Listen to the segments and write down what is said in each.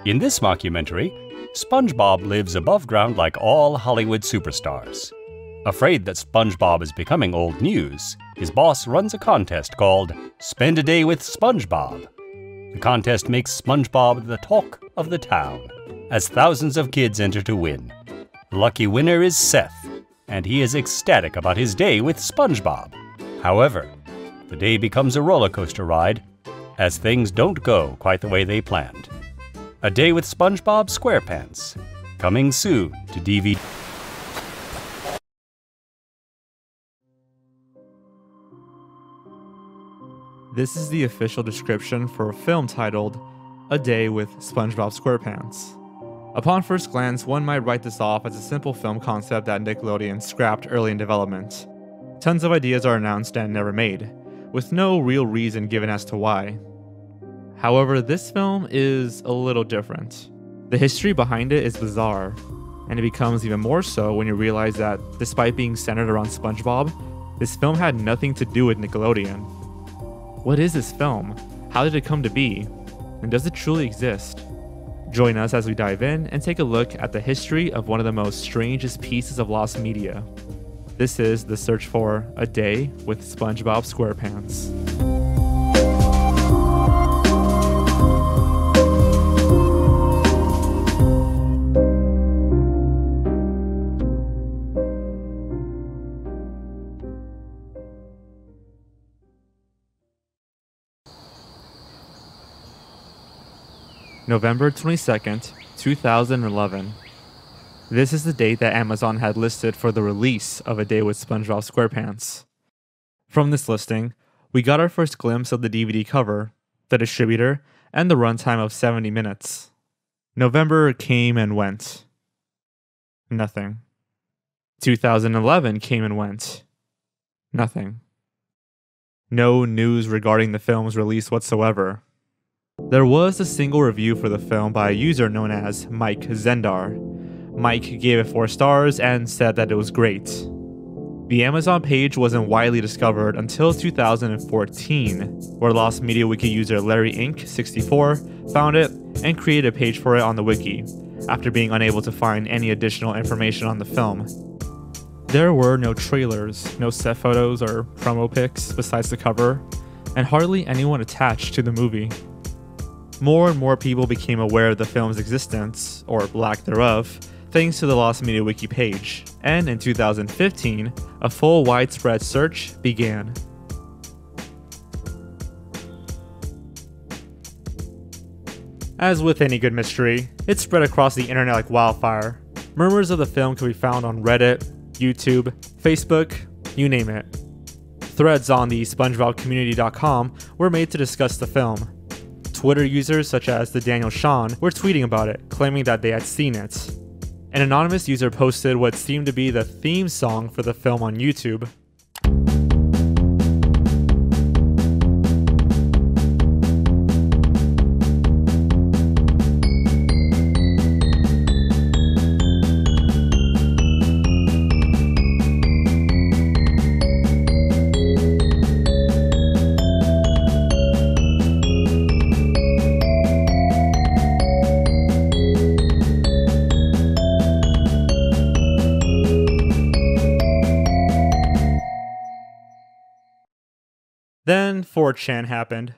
In this mockumentary, SpongeBob lives above ground like all Hollywood superstars. Afraid that SpongeBob is becoming old news, his boss runs a contest called Spend a Day with SpongeBob. The contest makes SpongeBob the talk of the town, as thousands of kids enter to win. The lucky winner is Seth, and he is ecstatic about his day with SpongeBob. However, the day becomes a roller coaster ride, as things don't go quite the way they planned. A Day with SpongeBob SquarePants, coming soon to DVD. This is the official description for a film titled A Day with SpongeBob SquarePants. Upon first glance, one might write this off as a simple film concept that Nickelodeon scrapped early in development. Tons of ideas are announced and never made, with no real reason given as to why. However, this film is a little different. The history behind it is bizarre, and it becomes even more so when you realize that, despite being centered around SpongeBob, this film had nothing to do with Nickelodeon. What is this film? How did it come to be? And does it truly exist? Join us as we dive in and take a look at the history of one of the most strangest pieces of lost media. This is the search for A Day with SpongeBob SquarePants. November 22nd, 2011. This is the date that Amazon had listed for the release of A Day with SpongeBob SquarePants. From this listing, we got our first glimpse of the DVD cover, the distributor, and the runtime of 70 minutes. November came and went. Nothing. 2011 came and went. Nothing. No news regarding the film's release whatsoever. There was a single review for the film by a user known as Mike Zendar. Mike gave it 4 stars and said that it was great. The Amazon page wasn't widely discovered until 2014, where Lost Media Wiki user Larry Inc. 64 found it and created a page for it on the wiki, after being unable to find any additional information on the film. There were no trailers, no set photos or promo pics besides the cover, and hardly anyone attached to the movie. More and more people became aware of the film's existence, or lack thereof, thanks to the Lost Media Wiki page, and in 2015, a full widespread search began. As with any good mystery, it spread across the internet like wildfire. Murmurs of the film can be found on Reddit, YouTube, Facebook, you name it. Threads on the SpongeBobCommunity.com were made to discuss the film. Twitter users such as the Daniel Sean were tweeting about it, claiming that they had seen it. An anonymous user posted what seemed to be the theme song for the film on YouTube. Then 4chan happened.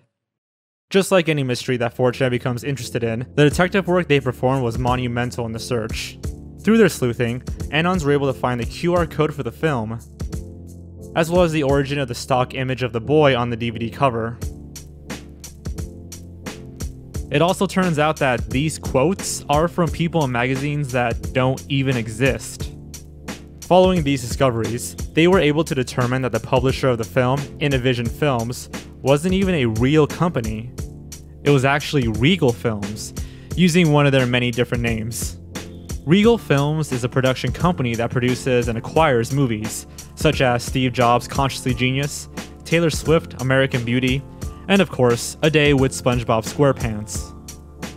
Just like any mystery that 4chan becomes interested in, the detective work they performed was monumental in the search. Through their sleuthing, Anons were able to find the QR code for the film, as well as the origin of the stock image of the boy on the DVD cover. It also turns out that these quotes are from people in magazines that don't even exist. Following these discoveries, they were able to determine that the publisher of the film, Inavision Films, wasn't even a real company. It was actually Regal Films, using one of their many different names. Regal Films is a production company that produces and acquires movies, such as Steve Jobs' Consciously Genius, Taylor Swift, American Beauty, and of course, A Day with SpongeBob SquarePants.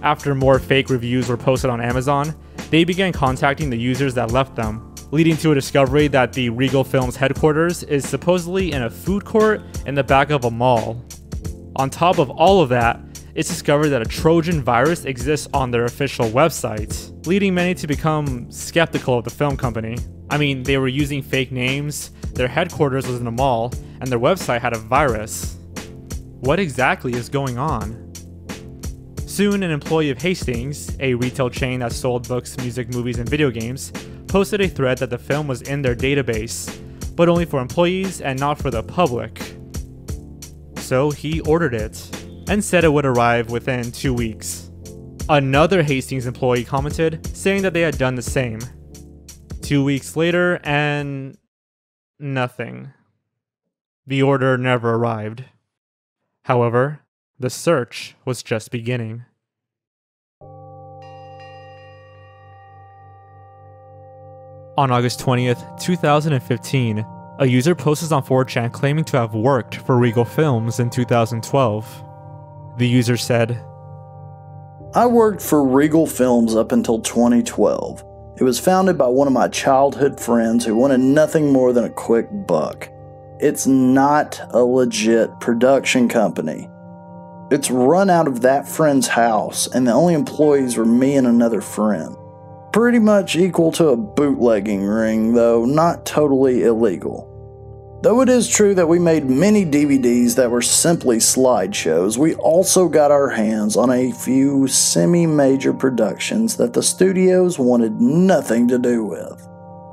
After more fake reviews were posted on Amazon, they began contacting the users that left them, leading to a discovery that the Regal Films headquarters is supposedly in a food court in the back of a mall. On top of all of that, it's discovered that a Trojan virus exists on their official website, leading many to become skeptical of the film company. I mean, they were using fake names, their headquarters was in a mall, and their website had a virus. What exactly is going on? Soon, an employee of Hastings, a retail chain that sold books, music, movies, and video games, posted a thread that the film was in their database, but only for employees and not for the public. So he ordered it, and said it would arrive within 2 weeks. Another Hastings employee commented, saying that they had done the same. 2 weeks later, and nothing. The order never arrived. However, the search was just beginning. On August 20th, 2015, a user posted on 4chan claiming to have worked for Regal Films in 2012. The user said, I worked for Regal Films up until 2012. It was founded by one of my childhood friends who wanted nothing more than a quick buck. It's not a legit production company. It's run out of that friend's house, and the only employees were me and another friend. Pretty much equal to a bootlegging ring, though not totally illegal. Though it is true that we made many DVDs that were simply slideshows, we also got our hands on a few semi-major productions that the studios wanted nothing to do with.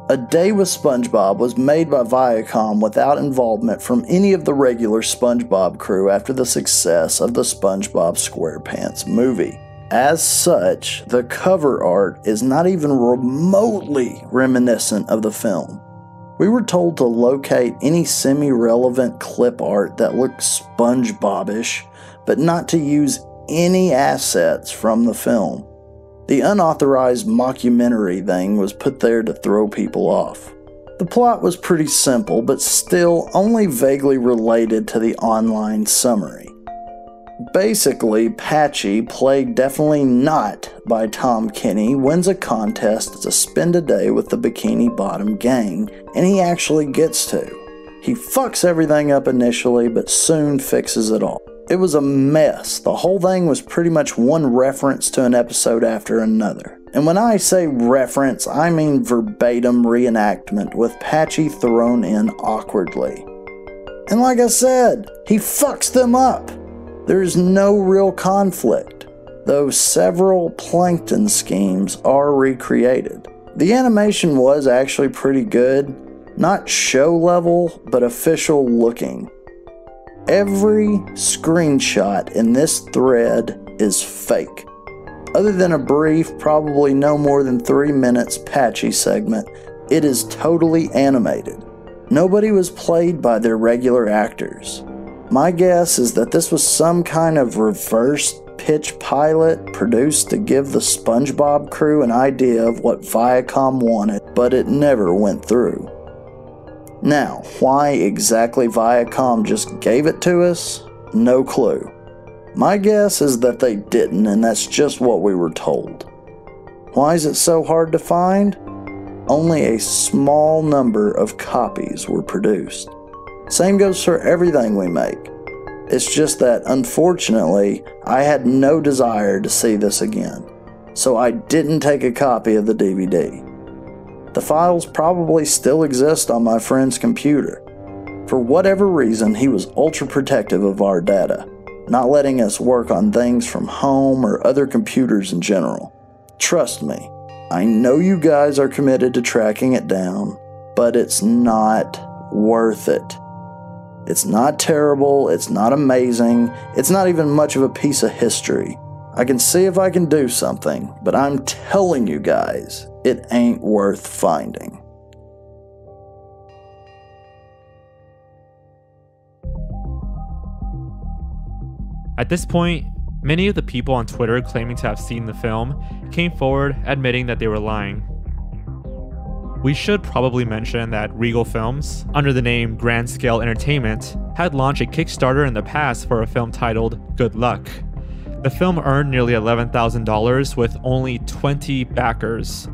A Day with SpongeBob was made by Viacom without involvement from any of the regular SpongeBob crew after the success of the SpongeBob SquarePants movie. As such, the cover art is not even remotely reminiscent of the film. We were told to locate any semi-relevant clip art that looked SpongeBob-ish, but not to use any assets from the film. The unauthorized mockumentary thing was put there to throw people off. The plot was pretty simple, but still only vaguely related to the online summary. Basically, Patchy, played definitely not by Tom Kenny, wins a contest to spend a day with the Bikini Bottom gang, and he actually gets to. He fucks everything up initially, but soon fixes it all. It was a mess. The whole thing was pretty much one reference to an episode after another. And when I say reference, I mean verbatim reenactment with Patchy thrown in awkwardly. And like I said, he fucks them up. There's no real conflict, though several plankton schemes are recreated. The animation was actually pretty good, not show level, but official looking. Every screenshot in this thread is fake. Other than a brief, probably no more than 3 minutes Patchy segment, it is totally animated. Nobody was played by their regular actors. My guess is that this was some kind of reverse pitch pilot produced to give the SpongeBob crew an idea of what Viacom wanted, but it never went through. Now, why exactly Viacom just gave it to us? No clue. My guess is that they didn't, and that's just what we were told. Why is it so hard to find? Only a small number of copies were produced. Same goes for everything we make. It's just that, unfortunately, I had no desire to see this again, so I didn't take a copy of the DVD. The files probably still exist on my friend's computer. For whatever reason, he was ultra protective of our data, not letting us work on things from home or other computers in general. Trust me, I know you guys are committed to tracking it down, but it's not worth it. It's not terrible, it's not amazing, it's not even much of a piece of history. I can see if I can do something, but I'm telling you guys, it ain't worth finding. At this point, many of the people on Twitter claiming to have seen the film came forward admitting that they were lying. We should probably mention that Regal Films, under the name Grand Scale Entertainment, had launched a Kickstarter in the past for a film titled Good Luck. The film earned nearly $11,000 with only 20 backers.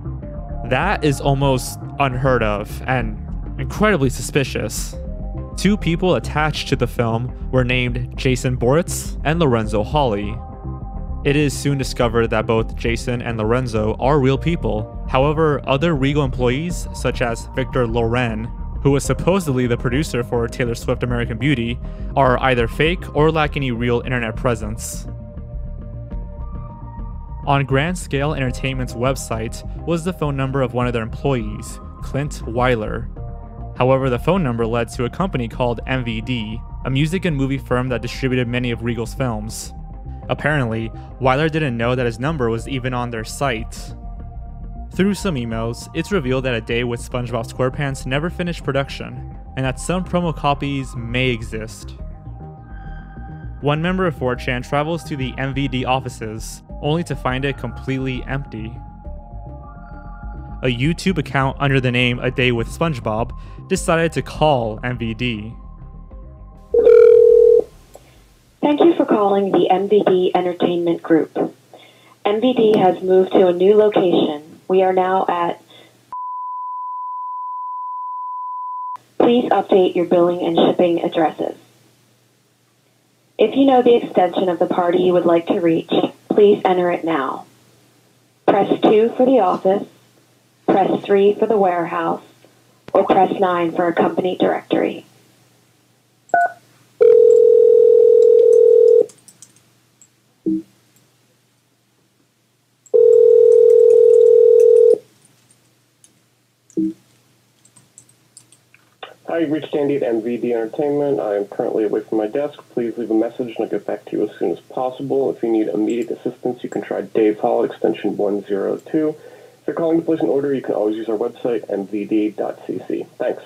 That is almost unheard of and incredibly suspicious. 2 people attached to the film were named Jason Boritz and Lorenzo Hawley. It is soon discovered that both Jason and Lorenzo are real people. However, other Regal employees, such as Victor Loren, who was supposedly the producer for Taylor Swift American Beauty, are either fake or lack any real internet presence. On Grand Scale Entertainment's website was the phone number of one of their employees, Clint Weiler. However, the phone number led to a company called MVD, a music and movie firm that distributed many of Regal's films. Apparently, Weiler didn't know that his number was even on their site. Through some emails, it's revealed that A Day with SpongeBob SquarePants never finished production, and that some promo copies may exist. One member of 4chan travels to the MVD offices, only to find it completely empty. A YouTube account under the name A Day with SpongeBob decided to call MVD. Thank you for calling the MVD Entertainment Group. MVD has moved to a new location. We are now at... Please update your billing and shipping addresses. If you know the extension of the party you would like to reach, please enter it now. Press 2 for the office, press 3 for the warehouse, or press 9 for a company directory. Hi, you've reached Andy at MVD Entertainment. I am currently away from my desk. Please leave a message and I'll get back to you as soon as possible. If you need immediate assistance, you can try Dave Hall, extension 102. If you're calling to place an order, you can always use our website, mvd.cc. Thanks.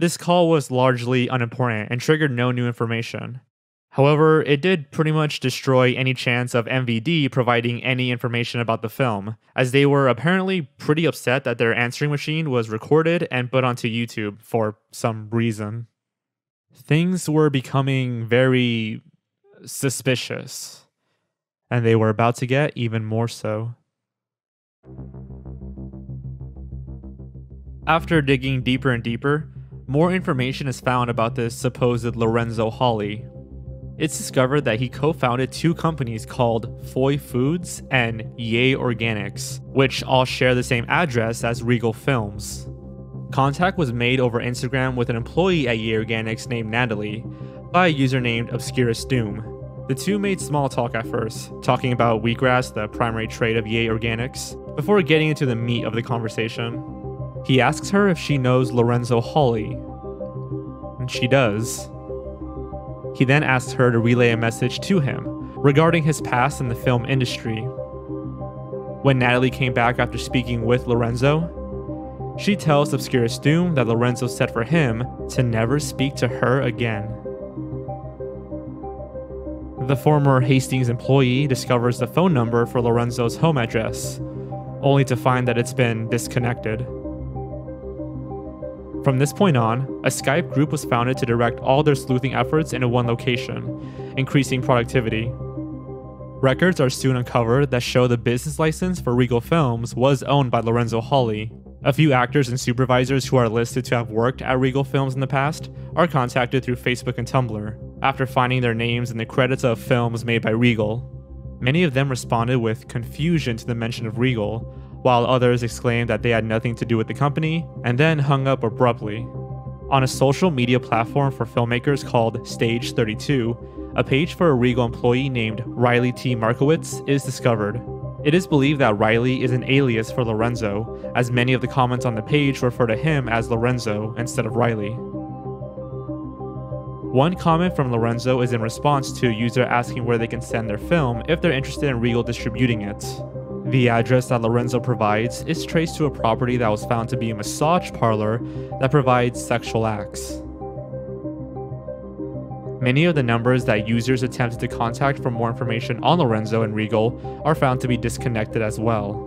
This call was largely unimportant and triggered no new information. However, it did pretty much destroy any chance of MVD providing any information about the film, as they were apparently pretty upset that their answering machine was recorded and put onto YouTube for some reason. Things were becoming very suspicious, and they were about to get even more so. After digging deeper and deeper, more information is found about this supposed Lorenzo Hawley. It's discovered that he co-founded two companies called Foy Foods and Yay Organics, which all share the same address as Regal Films. Contact was made over Instagram with an employee at Yay Organics named Natalie by a user named Obscurus Doom. The two made small talk at first, talking about wheatgrass, the primary trait of Yay Organics, before getting into the meat of the conversation. He asks her if she knows Lorenzo Hawley, and she does. He then asks her to relay a message to him regarding his past in the film industry. When Natalie came back after speaking with Lorenzo, she tells Obscurus Doom that Lorenzo said for him to never speak to her again. The former Hastings employee discovers the phone number for Lorenzo's home address, only to find that it's been disconnected. From this point on, a Skype group was founded to direct all their sleuthing efforts into one location, increasing productivity. Records are soon uncovered that show the business license for Regal Films was owned by Lorenzo Hawley. A few actors and supervisors who are listed to have worked at Regal Films in the past are contacted through Facebook and Tumblr, after finding their names in the credits of films made by Regal. Many of them responded with confusion to the mention of Regal, while others exclaimed that they had nothing to do with the company, and then hung up abruptly. On a social media platform for filmmakers called Stage 32, a page for a Regal employee named Riley T. Markowitz is discovered. It is believed that Riley is an alias for Lorenzo, as many of the comments on the page refer to him as Lorenzo instead of Riley. One comment from Lorenzo is in response to a user asking where they can send their film if they're interested in Regal distributing it. The address that Lorenzo provides is traced to a property that was found to be a massage parlor that provides sexual acts. Many of the numbers that users attempted to contact for more information on Lorenzo and Regal are found to be disconnected as well.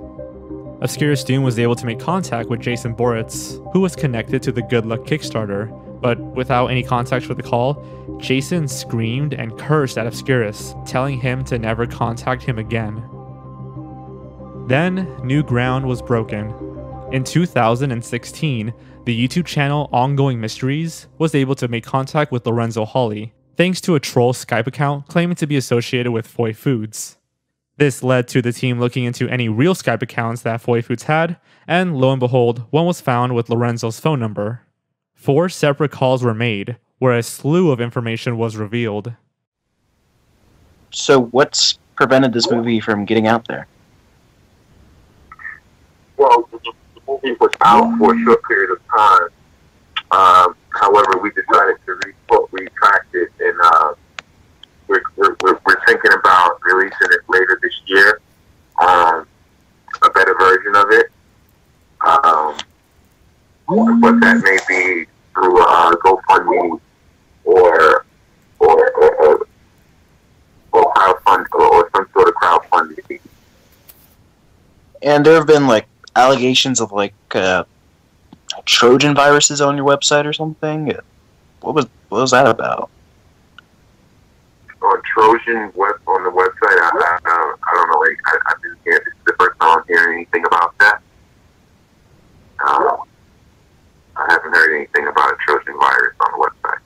Obscurus Doom was able to make contact with Jason Boritz, who was connected to the Good Luck Kickstarter, but without any context for the call, Jason screamed and cursed at Obscurus, telling him to never contact him again. Then, new ground was broken. In 2016, the YouTube channel Ongoing Mysteries was able to make contact with Lorenzo Hawley, thanks to a troll Skype account claiming to be associated with Foy Foods. This led to the team looking into any real Skype accounts that Foy Foods had, and lo and behold, one was found with Lorenzo's phone number. 4 separate calls were made, where a slew of information was revealed. So what's prevented this movie from getting out there? Well, the movie was out for a short period of time. However, we decided to retract it, and we're thinking about releasing it later this year. A better version of it. But that may be through GoFundMe or crowdfund or some sort of crowdfunding. And there have been like allegations of like Trojan viruses on your website or something. What was that about? On Trojan on the website, I don't know. Like, I didn't hear. This is the first time I'm hearing anything about that. I haven't heard anything about a Trojan virus on the website.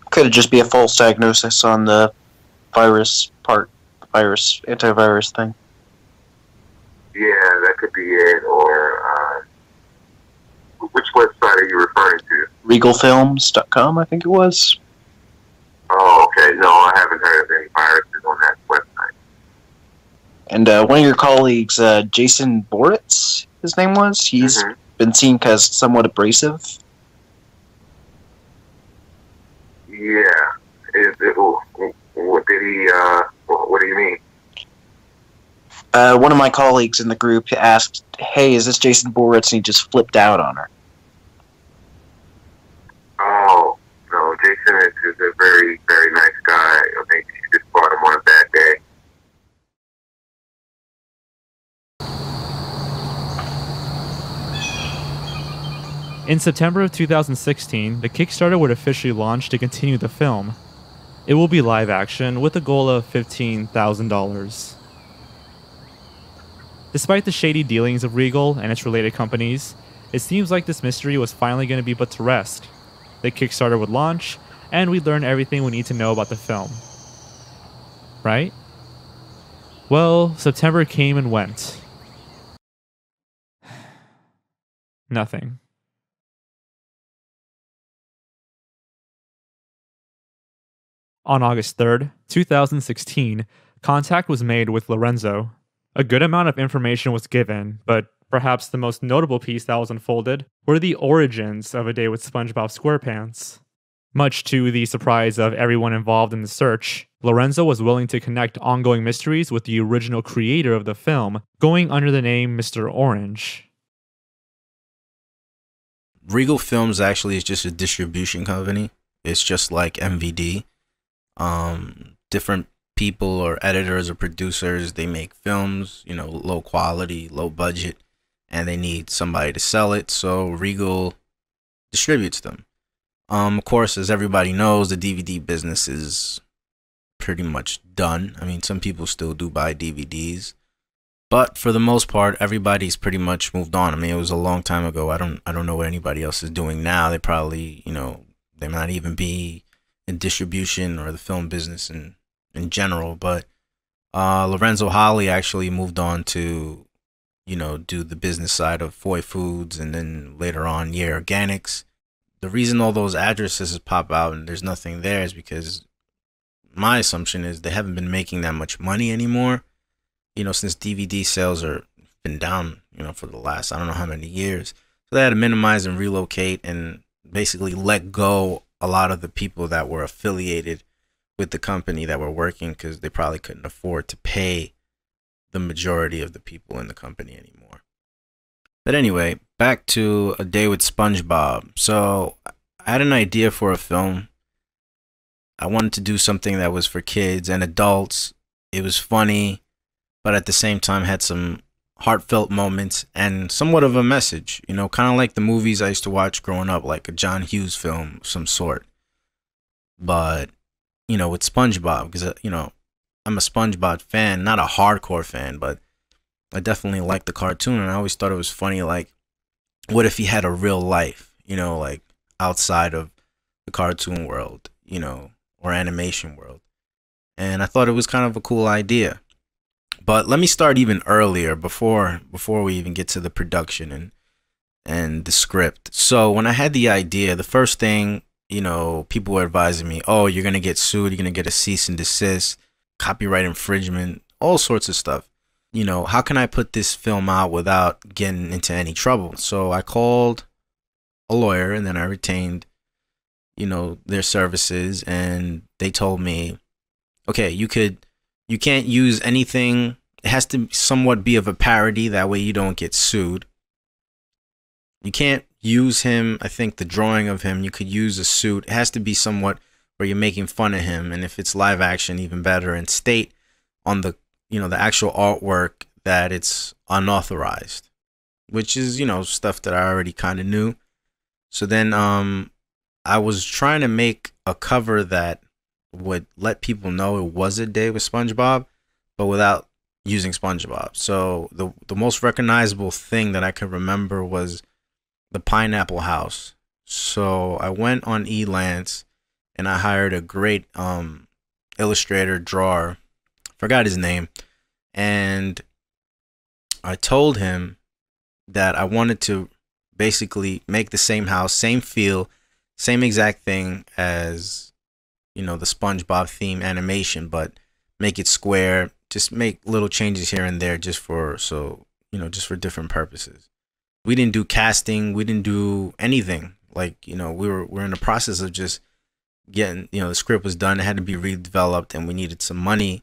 Could it just be a false diagnosis on the antivirus thing? Yeah, that could be it. Or which website are you referring to? Regalfilms.com, I think it was. Oh, okay. No, I haven't heard of any viruses on that website. And one of your colleagues, Jason Boritz, his name was, he's been seen as somewhat abrasive. Yeah. What did he, what do you mean? One of my colleagues in the group asked, "Hey, is this Jason Boritz?" And he just flipped out on her. Oh, no, Jason is a very, very nice guy. Maybe she just brought him on a bad day. In September of 2016, the Kickstarter would officially launch to continue the film. It will be live action with a goal of $15,000. Despite the shady dealings of Regal and its related companies, it seems like this mystery was finally going to be put to rest. The Kickstarter would launch, and we'd learn everything we need to know about the film. Right? Well, September came and went. Nothing. On August 3rd, 2016, contact was made with Lorenzo. A good amount of information was given, but perhaps the most notable piece that was unfolded were the origins of A Day with SpongeBob SquarePants. Much to the surprise of everyone involved in the search, Lorenzo was willing to connect ongoing mysteries with the original creator of the film, going under the name Mr. Orange. Regal Films actually is just a distribution company. It's just like MVD. Different people or editors or producers, they make films, you know, low quality, low budget, and they need somebody to sell it, so Regal distributes them. Of course, as everybody knows, the DVD business is pretty much done. I mean, some people still do buy DVDs, but for the most part, everybody's pretty much moved on. I mean, it was a long time ago. I don't know what anybody else is doing now. They probably, you know, they might even be in distribution or the film business in general, but Lorenzo Holly actually moved on to, you know, do the business side of Foy Foods, and then later on, Yeah Organics. The reason all those addresses pop out and there's nothing there is because my assumption is they haven't been making that much money anymore, you know, since DVD sales are been down, you know, for the last, I don't know how many years. So they had to minimize and relocate and basically let go a lot of the people that were affiliated with the company that were working, because they probably couldn't afford to pay the majority of the people in the company anymore. But anyway, back to A Day with SpongeBob. So I had an idea for a film. I wanted to do something that was for kids and adults. It was funny, but at the same time had some heartfelt moments and somewhat of a message, you know, kind of like the movies I used to watch growing up, like a John Hughes film of some sort. But, you know, with SpongeBob, because, you know, I'm a SpongeBob fan, not a hardcore fan, but I definitely like the cartoon, and I always thought it was funny, like, what if he had a real life, you know, like, outside of the cartoon world? or animation world. And I thought it was kind of a cool idea. But let me start even earlier, before we even get to the production and the script. So when I had the idea, the first thing, people were advising me, oh, you're going to get sued, you're going to get a cease and desist, copyright infringement, all sorts of stuff. How can I put this film out without getting into any trouble? So I called a lawyer, and then I retained, their services, and they told me, okay, you can't use anything. It has to somewhat be of a parody. That way you don't get sued. You can't use him. I think the drawing of him, you could use a suit. It has to be somewhat where you're making fun of him. And if it's live action, even better. And state on the, the actual artwork that it's unauthorized, which is, stuff that I already kind of knew. So then I was trying to make a cover that would let people know it was a day with SpongeBob, but without using SpongeBob. So the most recognizable thing that I could remember was the Pineapple House. So I went on Elance and I hired a great illustrator, drawer, forgot his name, and I told him that I wanted to basically make the same house, same feel, same exact thing as, the SpongeBob theme animation, but make it square, just make little changes here and there just for different purposes. We didn't do casting, we didn't do anything. Like, we're in the process of just getting, the script was done, it had to be redeveloped, and we needed some money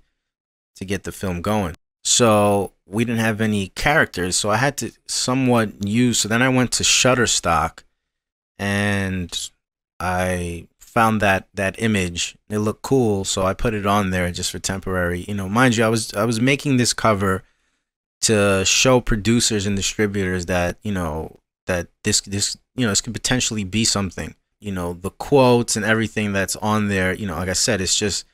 to get the film going. So we didn't have any characters, so I had to somewhat use. So then I went to Shutterstock, and I found that image. It looked cool, so I put it on there just for temporary. Mind you, I was making this cover to show producers and distributors that that this could potentially be something. The quotes and everything that's on there. Like I said, this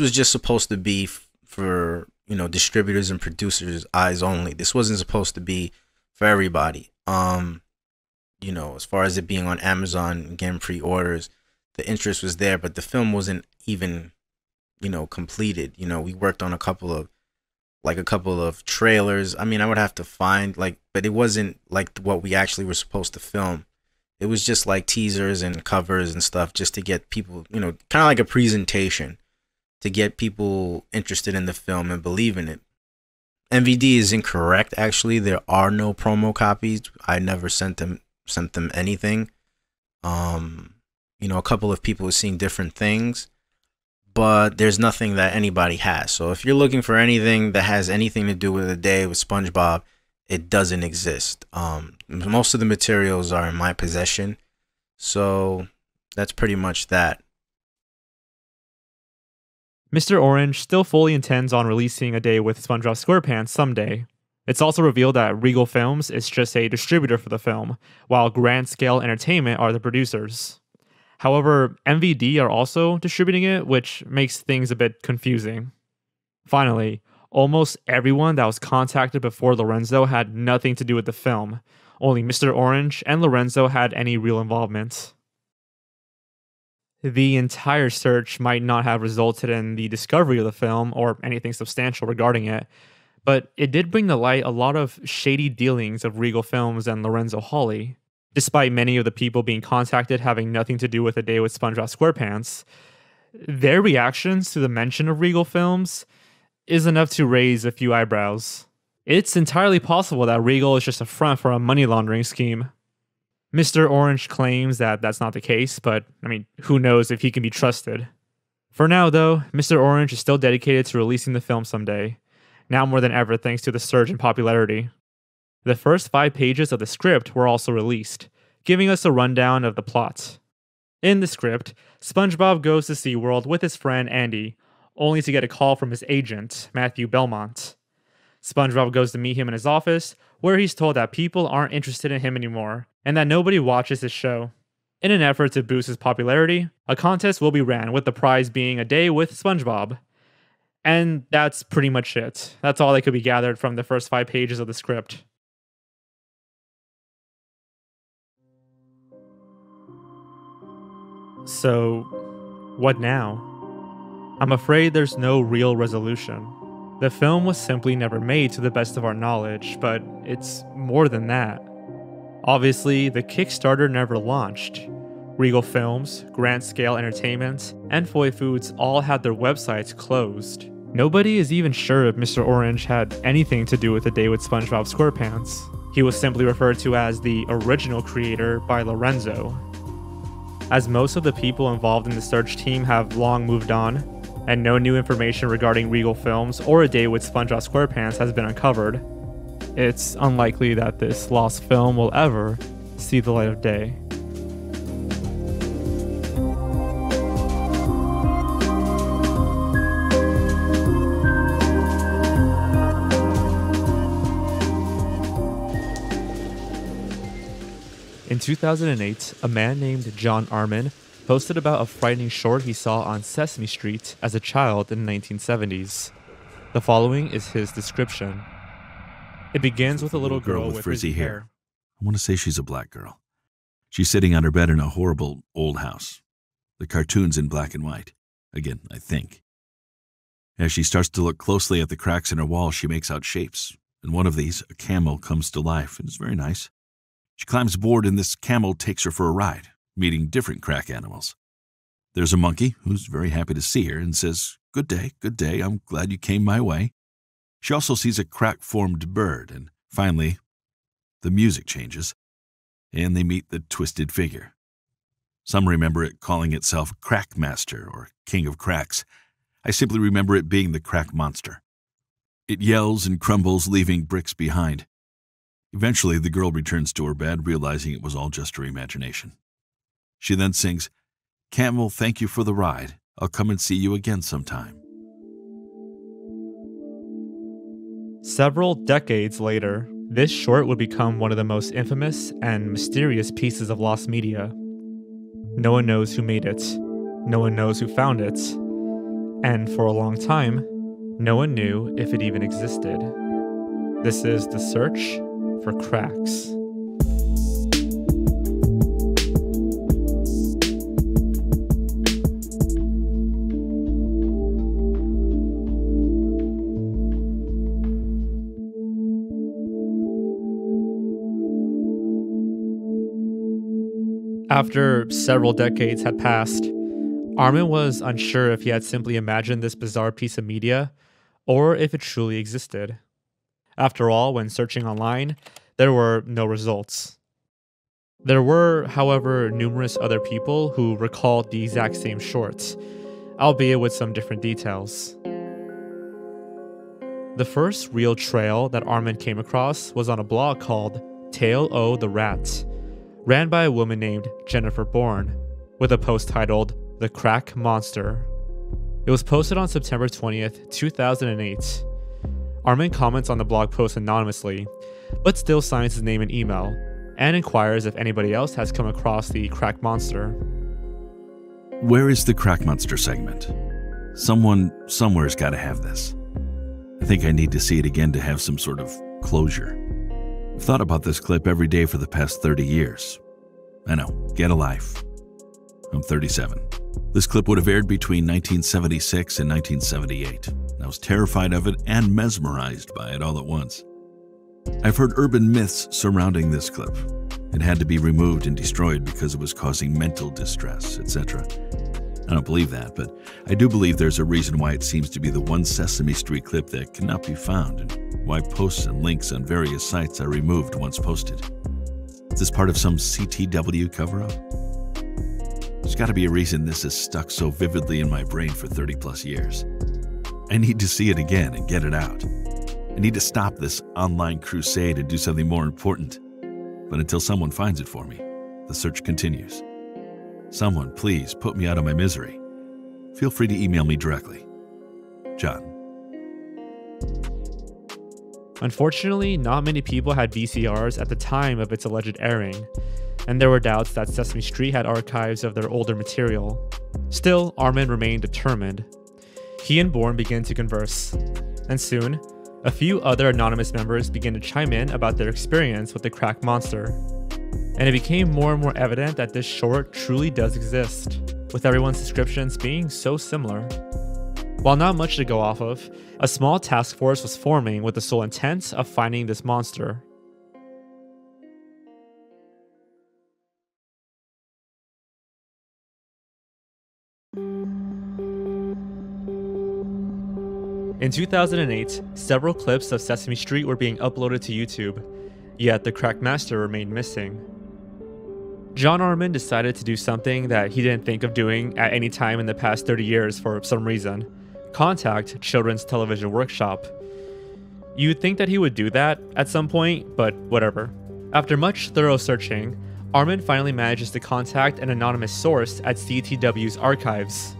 was just supposed to be for distributors and producers' eyes only. This wasn't supposed to be for everybody. As far as it being on Amazon and getting pre-orders, the interest was there, but the film wasn't even, completed. We worked on a couple of trailers. I mean, I would have to find but it wasn't like what we actually were supposed to film. It was just like teasers and covers and stuff just to get people, kind of like a presentation to get people interested in the film and believe in it. MVD is incorrect, actually. There are no promo copies. I never sent them anything. A couple of people have seen different things, but there's nothing that anybody has. So if you're looking for anything that has anything to do with a day with SpongeBob, it doesn't exist. Most of the materials are in my possession, so that's pretty much that. Mr. Orange still fully intends on releasing A Day with SpongeBob SquarePants someday. It's also revealed that Regal Films is just a distributor for the film, while Grand Scale Entertainment are the producers. However, MVD are also distributing it, which makes things a bit confusing. Finally, almost everyone that was contacted before Lorenzo had nothing to do with the film. Only Mr. Orange and Lorenzo had any real involvement. The entire search might not have resulted in the discovery of the film or anything substantial regarding it, but it did bring to light a lot of shady dealings of Regal Films and Lorenzo Hawley. Despite many of the people being contacted having nothing to do with A Day with SpongeBob SquarePants, their reactions to the mention of Regal Films is enough to raise a few eyebrows. It's entirely possible that Regal is just a front for a money laundering scheme. Mr. Orange claims that that's not the case, but who knows if he can be trusted. For now, though, Mr. Orange is still dedicated to releasing the film someday, now more than ever thanks to the surge in popularity. The first 5 pages of the script were also released, giving us a rundown of the plot. In the script, SpongeBob goes to SeaWorld with his friend Andy, only to get a call from his agent, Matthew Belmont. SpongeBob goes to meet him in his office, where he's told that people aren't interested in him anymore, and that nobody watches his show. In an effort to boost his popularity, a contest will be ran, with the prize being A Day with SpongeBob. And that's pretty much it. That's all that could be gathered from the first 5 pages of the script. So, What now? I'm afraid there's no real resolution. The film was simply never made to the best of our knowledge, but it's more than that. Obviously, the Kickstarter never launched. Regal Films, Grand Scale Entertainment, and Foy Foods all had their websites closed. Nobody is even sure if Mr. Orange had anything to do with the day with SpongeBob SquarePants. He was simply referred to as the original creator by Lorenzo. As most of the people involved in the search team have long moved on, and no new information regarding Regal Films or A Day with SpongeBob SquarePants has been uncovered, it's unlikely that this lost film will ever see the light of day. In 2008, a man named John Armin posted about a frightening short he saw on Sesame Street as a child in the 1970s. The following is his description. It begins with a little girl with frizzy hair. I want to say she's a black girl. She's sitting on her bed in a horrible old house. The cartoon's in black and white. Again, I think. As she starts to look closely at the cracks in her wall, she makes out shapes. And one of these, a camel, comes to life, and it's very nice. She climbs aboard, and this camel takes her for a ride, meeting different crack animals. There's a monkey who's very happy to see her and says, good day, I'm glad you came my way." She also sees a crack-formed bird, and finally, the music changes, and they meet the twisted figure. Some remember it calling itself Crack Master or King of Cracks. I simply remember it being the Crack Monster. It yells and crumbles, leaving bricks behind. Eventually, the girl returns to her bed, realizing it was all just her imagination. She then sings, "Camel, thank you for the ride. I'll come and see you again sometime." Several decades later, this short would become one of the most infamous and mysterious pieces of lost media. No one knows who made it, no one knows who found it, and for a long time, no one knew if it even existed. This is The Search for Cracks. After several decades had passed, Armin was unsure if he had simply imagined this bizarre piece of media or if it truly existed. After all, when searching online, there were no results. There were, however, numerous other people who recalled the exact same short, albeit with some different details. The first real trail that Armin came across was on a blog called Tale O' the Rat, ran by a woman named Jennifer Bourne, with a post titled The Crack Monster. It was posted on September 20th, 2008. Armin comments on the blog post anonymously, but still signs his name and email, and inquires if anybody else has come across the Crack Monster. Where is the Crack Monster segment? Someone somewhere's got to have this. I think I need to see it again to have some sort of closure. I've thought about this clip every day for the past 30 years. I know, get a life. I'm 37. This clip would have aired between 1976 and 1978. I was terrified of it and mesmerized by it all at once. I've heard urban myths surrounding this clip. It had to be removed and destroyed because it was causing mental distress, etc. I don't believe that, but I do believe there's a reason why it seems to be the one Sesame Street clip that cannot be found, and why posts and links on various sites are removed once posted. Is this part of some CTW cover-up? There's got to be a reason this is stuck so vividly in my brain for 30 plus years. I need to see it again and get it out. I need to stop this online crusade and do something more important. But until someone finds it for me, the search continues. Someone, please put me out of my misery. Feel free to email me directly. John. Unfortunately, not many people had VCRs at the time of its alleged airing, and there were doubts that Sesame Street had archives of their older material. Still, Armin remained determined. He and Bourne began to converse, and soon, a few other anonymous members began to chime in about their experience with the Crack Monster, and it became more and more evident that this short truly does exist. with everyone's descriptions being so similar. While not much to go off of, a small task force was forming with the sole intent of finding this monster. In 2008, several clips of Sesame Street were being uploaded to YouTube, yet the Crack Master remained missing. John Armin decided to do something that he didn't think of doing at any time in the past 30 years for some reason: contact Children's Television Workshop. You'd think that he would do that at some point, but whatever. After much thorough searching, Armin finally manages to contact an anonymous source at CTW's archives.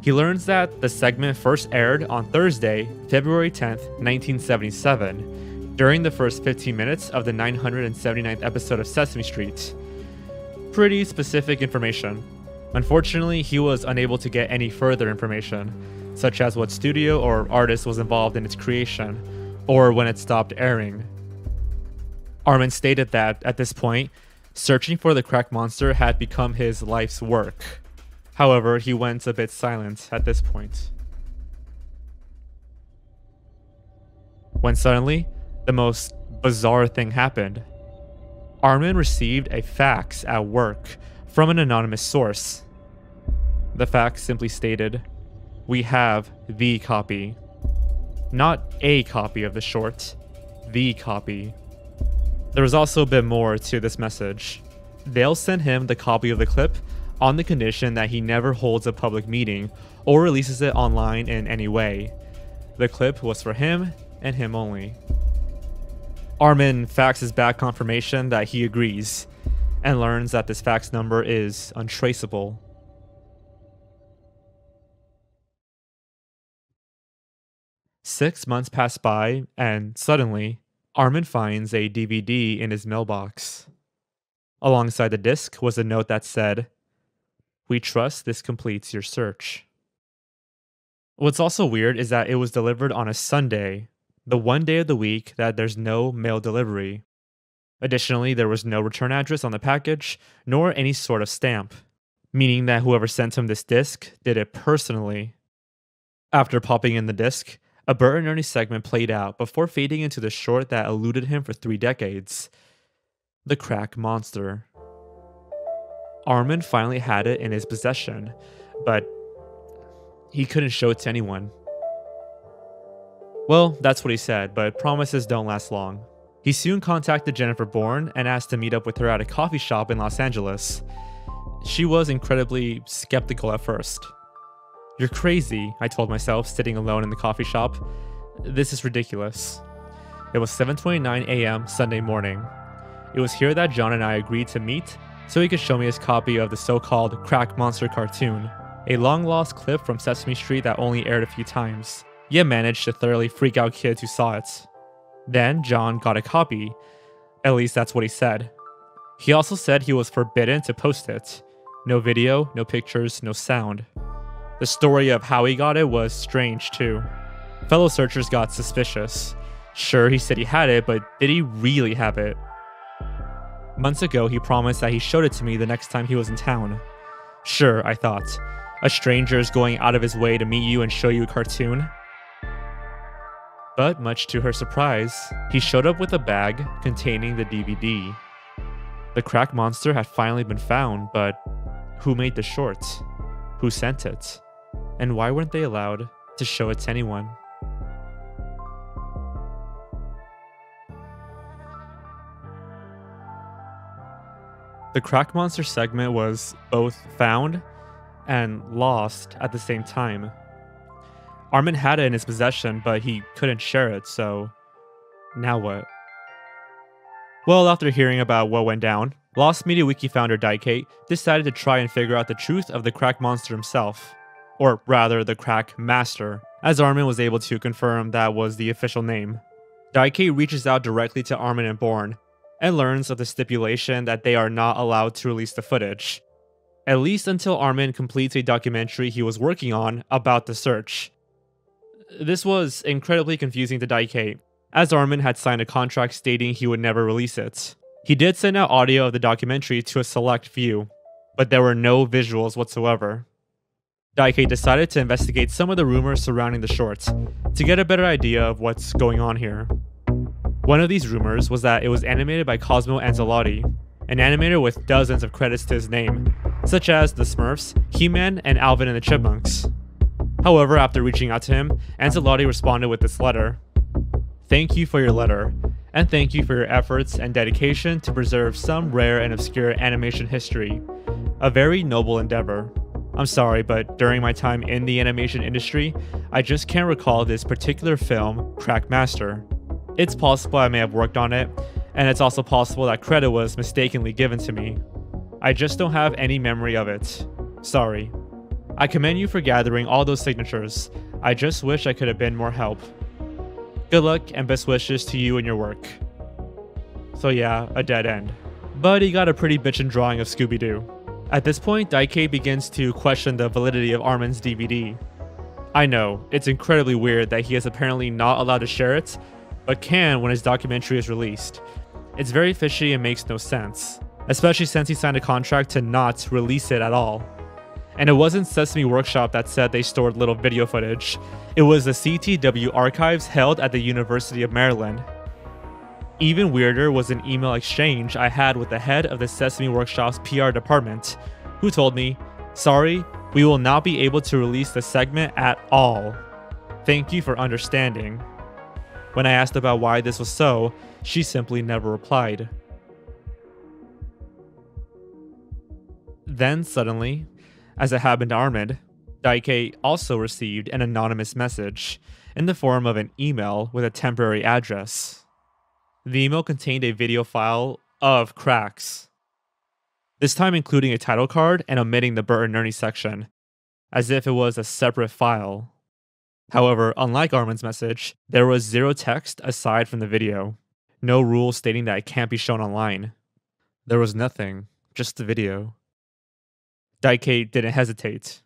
He learns that the segment first aired on Thursday, February 10th, 1977, during the first 15 minutes of the 979th episode of Sesame Street. Pretty specific information. Unfortunately, he was unable to get any further information, such as what studio or artist was involved in its creation, or when it stopped airing. Armin stated that, at this point, searching for the Crack Monster had become his life's work. However, he went a bit silent at this point. When suddenly, the most bizarre thing happened. Armin received a fax at work from an anonymous source. The fax simply stated, "We have the copy." Not a copy of the short, the copy. There was also a bit more to this message. They'll send him the copy of the clip on the condition that he never holds a public meeting or releases it online in any way. The clip was for him and him only. Armin faxes back confirmation that he agrees, and learns that this fax number is untraceable. Six months pass by, and suddenly, Armin finds a DVD in his mailbox. Alongside the disc was a note that said, "We trust this completes your search." What's also weird is that it was delivered on a Sunday, the one day of the week that there's no mail delivery. Additionally, there was no return address on the package, nor any sort of stamp, meaning that whoever sent him this disc did it personally. After popping in the disc, a Bert and Ernie segment played out before fading into the short that eluded him for 3 decades. The Crack Monster. Armin finally had it in his possession, but he couldn't show it to anyone. Well, that's what he said, but promises don't last long. He soon contacted Jennifer Bourne and asked to meet up with her at a coffee shop in Los Angeles. She was incredibly skeptical at first. "You're crazy," I told myself, sitting alone in the coffee shop. "This is ridiculous." It was 7:29 a.m. Sunday morning. It was here that John and I agreed to meet so he could show me his copy of the so-called Crack Monster cartoon, a long-lost clip from Sesame Street that only aired a few times, yet managed to thoroughly freak out kids who saw it. Then John got a copy. At least that's what he said. He also said he was forbidden to post it. No video, no pictures, no sound. The story of how he got it was strange too. Fellow searchers got suspicious. Sure, he said he had it, but did he really have it? Months ago, he promised that he showed it to me the next time he was in town. Sure, I thought. A stranger is going out of his way to meet you and show you a cartoon? But much to her surprise, he showed up with a bag containing the DVD. The Crack Monster had finally been found, but who made the short? Who sent it? And why weren't they allowed to show it to anyone? The Crack Monster segment was both found and lost at the same time. Armin had it in his possession, but he couldn't share it, so now what? Well, after hearing about what went down, Lost Media Wiki founder Daikate decided to try and figure out the truth of the Crack Monster himself. Or rather, the Crack Master, as Armin was able to confirm that was the official name. Daikate reaches out directly to Armin and Bourne, and learns of the stipulation that they are not allowed to release the footage. At least until Armin completes a documentary he was working on about the search. This was incredibly confusing to Daikate, as Armin had signed a contract stating he would never release it. He did send out audio of the documentary to a select few. but there were no visuals whatsoever. Daike decided to investigate some of the rumors surrounding the short to get a better idea of what's going on here. One of these rumors was that it was animated by Cosmo Ancelotti, an animator with dozens of credits to his name, such as The Smurfs, He-Man, and Alvin and the Chipmunks. However, after reaching out to him, Ancelotti responded with this letter. "Thank you for your letter, and thank you for your efforts and dedication to preserve some rare and obscure animation history. A very noble endeavor. I'm sorry, but during my time in the animation industry, I just can't recall this particular film, Crackmaster. It's possible I may have worked on it, and it's also possible that credit was mistakenly given to me. I just don't have any memory of it. Sorry. I commend you for gathering all those signatures. I just wish I could have been more help. Good luck and best wishes to you and your work." So yeah, a dead end. But he got a pretty bitchin' drawing of Scooby-Doo. At this point, Daike begins to question the validity of Armin's DVD. I know, it's incredibly weird that he is apparently not allowed to share it, but can when his documentary is released. It's very fishy and makes no sense, especially since he signed a contract to not release it at all. And it wasn't Sesame Workshop that said they stored little video footage, it was the CTW archives held at the University of Maryland. Even weirder was an email exchange I had with the head of the Sesame Workshop's PR department, who told me, "Sorry, we will not be able to release the segment at all. Thank you for understanding." When I asked about why this was so, she simply never replied. Then suddenly, as it happened to Armin, Daike also received an anonymous message in the form of an email with a temporary address. The email contained a video file of cracks, this time including a title card and omitting the Bert and Ernie section, as if it was a separate file. However, unlike Armin's message, there was zero text aside from the video, no rule stating that it can't be shown online. There was nothing, just the video. Daike didn't hesitate.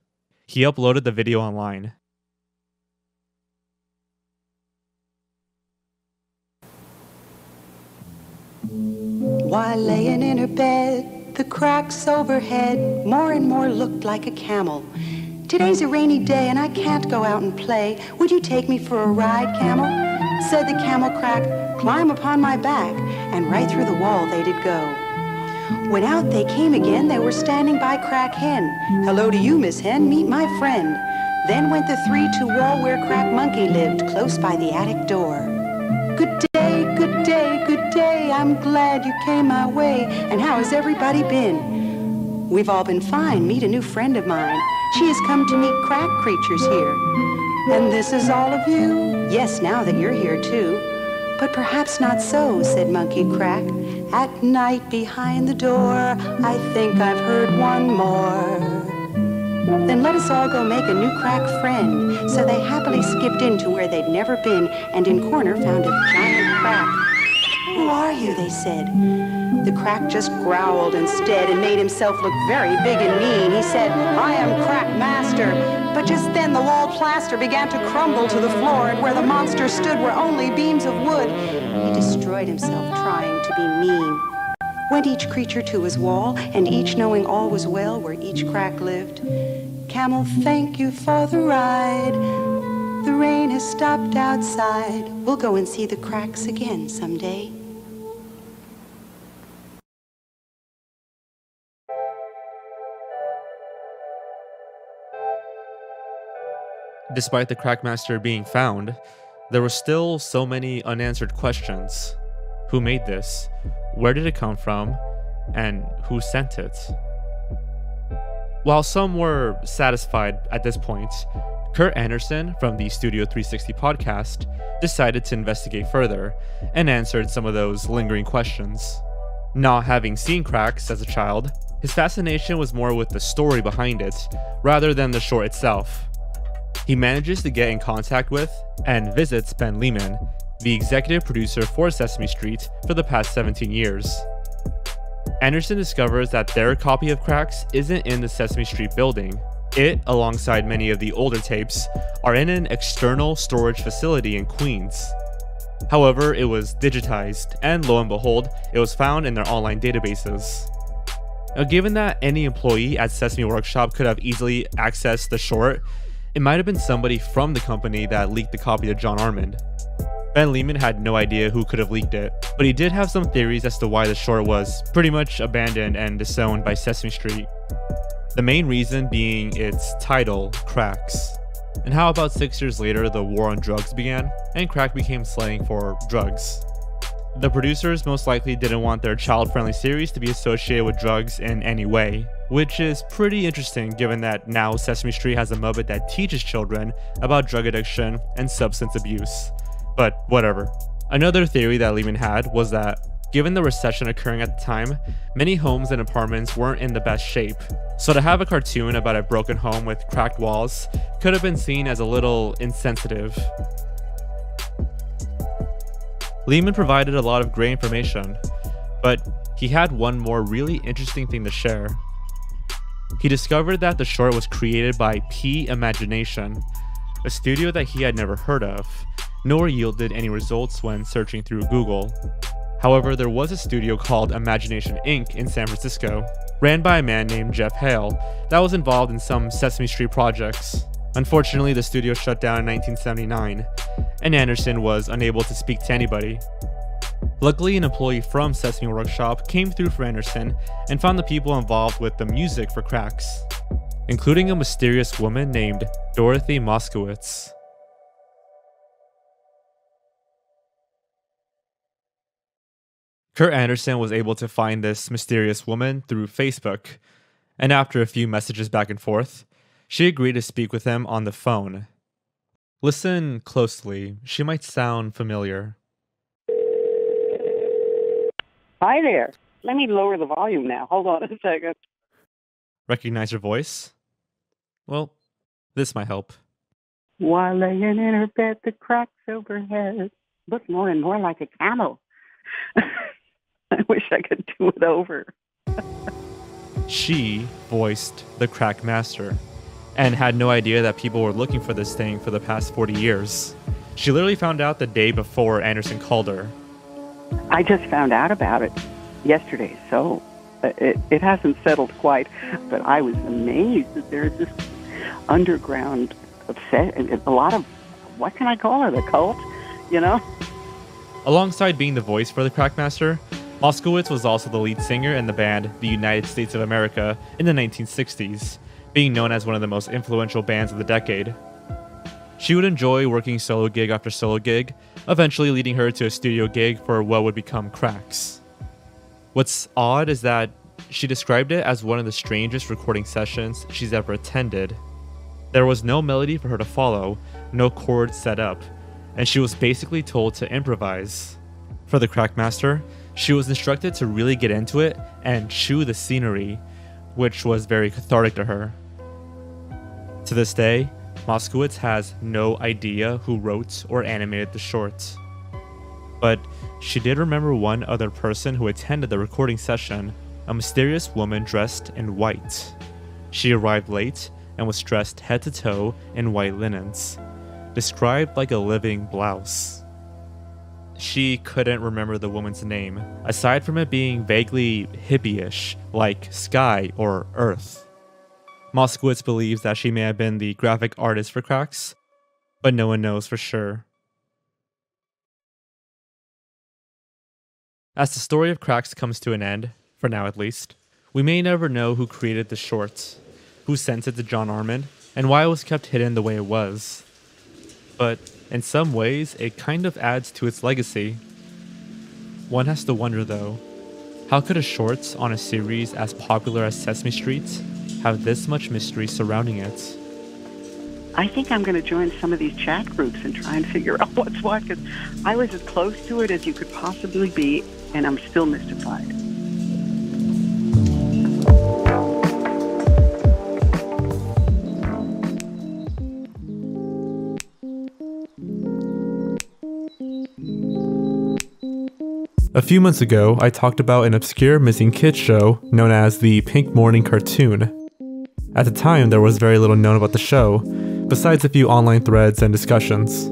He uploaded the video online. While laying in her bed, the cracks overhead more and more looked like a camel. "Today's a rainy day and I can't go out and play. Would you take me for a ride, camel?" Said the camel crack, "Climb upon my back." And right through the wall they did go. When out they came again, they were standing by Crack Hen. "Hello to you, Miss Hen, meet my friend." Then went the three to wall where Crack Monkey lived, close by the attic door. "Good day, good day, good day, I'm glad you came my way. And how has everybody been?" "We've all been fine, meet a new friend of mine. She has come to meet crack creatures here." "And this is all of you?" "Yes, now that you're here too." "But perhaps not so," said Monkey Crack. "At night behind the door, I think I've heard one more." "Then let us all go make a new crack friend." So they happily skipped into where they'd never been, and in corner found a giant crack. "Who are you?" they said. The crack just growled instead and made himself look very big and mean. He said, "I am Crack Master." But just then the wall plaster began to crumble to the floor, and where the monster stood were only beams of wood. He destroyed himself trying to be mean. Went each creature to his wall, and each knowing all was well where each crack lived. "Camel, thank you for the ride. The rain has stopped outside. We'll go and see the cracks again someday." Despite the Crackmaster being found, there were still so many unanswered questions. Who made this? Where did it come from? And who sent it? While some were satisfied at this point, Kurt Anderson from the Studio 360 podcast decided to investigate further and answered some of those lingering questions. Not having seen cracks as a child, his fascination was more with the story behind it rather than the short itself. He manages to get in contact with and visits Ben Lehman, the executive producer for Sesame Street for the past 17 years. Anderson discovers that their copy of Cracks isn't in the Sesame Street building. It, alongside many of the older tapes, are in an external storage facility in Queens. However, it was digitized, and lo and behold, it was found in their online databases. Now, given that any employee at Sesame Workshop could have easily accessed the short, it might have been somebody from the company that leaked the copy to John Armand. Ben Lehman had no idea who could have leaked it, but he did have some theories as to why the short was pretty much abandoned and disowned by Sesame Street. The main reason being its title, Cracks. And how about 6 years later the war on drugs began, and crack became slang for drugs. The producers most likely didn't want their child-friendly series to be associated with drugs in any way, which is pretty interesting given that now Sesame Street has a Muppet that teaches children about drug addiction and substance abuse. But whatever. Another theory that Lehman had was that, given the recession occurring at the time, many homes and apartments weren't in the best shape. So to have a cartoon about a broken home with cracked walls could have been seen as a little insensitive. Lehman provided a lot of great information, but he had one more really interesting thing to share. He discovered that the short was created by P Imagination, a studio that he had never heard of, nor yielded any results when searching through Google. However, there was a studio called Imagination Inc. in San Francisco, ran by a man named Jeff Hale, that was involved in some Sesame Street projects. Unfortunately, the studio shut down in 1979, and Anderson was unable to speak to anybody. Luckily, an employee from Sesame Workshop came through for Anderson and found the people involved with the music for Cracks, including a mysterious woman named Dorothy Moskowitz. Kurt Anderson was able to find this mysterious woman through Facebook, and after a few messages back and forth, she agreed to speak with him on the phone. Listen closely, she might sound familiar. Hi there. Let me lower the volume now. Hold on a second. Recognize her voice? Well, this might help. While laying in her bed, the cracks overhead look more and more like a camel. I wish I could do it over. She voiced the Crack Master, and had no idea that people were looking for this thing for the past 40 years. She literally found out the day before Anderson called her. I just found out about it yesterday, so it hasn't settled quite, but I was amazed that there's this underground obsession, a lot of, what can I call it, a cult, you know? Alongside being the voice for the Crack Master, Moskowitz was also the lead singer in the band The United States of America in the 1960s, being known as one of the most influential bands of the decade. She would enjoy working solo gig after solo gig, eventually leading her to a studio gig for what would become Cracks. What's odd is that she described it as one of the strangest recording sessions she's ever attended. There was no melody for her to follow, no chords set up, and she was basically told to improvise. For the Crack Master, she was instructed to really get into it and chew the scenery, which was very cathartic to her. To this day, Moskowitz has no idea who wrote or animated the short. But she did remember one other person who attended the recording session, a mysterious woman dressed in white. She arrived late and was dressed head to toe in white linens, described like a living blouse. She couldn't remember the woman's name, aside from it being vaguely hippie-ish, like Sky or Earth. Moskowitz believes that she may have been the graphic artist for Cracks, but no one knows for sure. As the story of Cracks comes to an end, for now at least, we may never know who created the short, who sent it to John Armand, and why it was kept hidden the way it was. But in some ways, it kind of adds to its legacy. One has to wonder though, how could a short on a series as popular as Sesame Street have this much mystery surrounding it? I think I'm going to join some of these chat groups and try and figure out what's what, because I was as close to it as you could possibly be, and I'm still mystified. A few months ago, I talked about an obscure missing kids show known as the Pink Morning Cartoon. At the time, there was very little known about the show, besides a few online threads and discussions.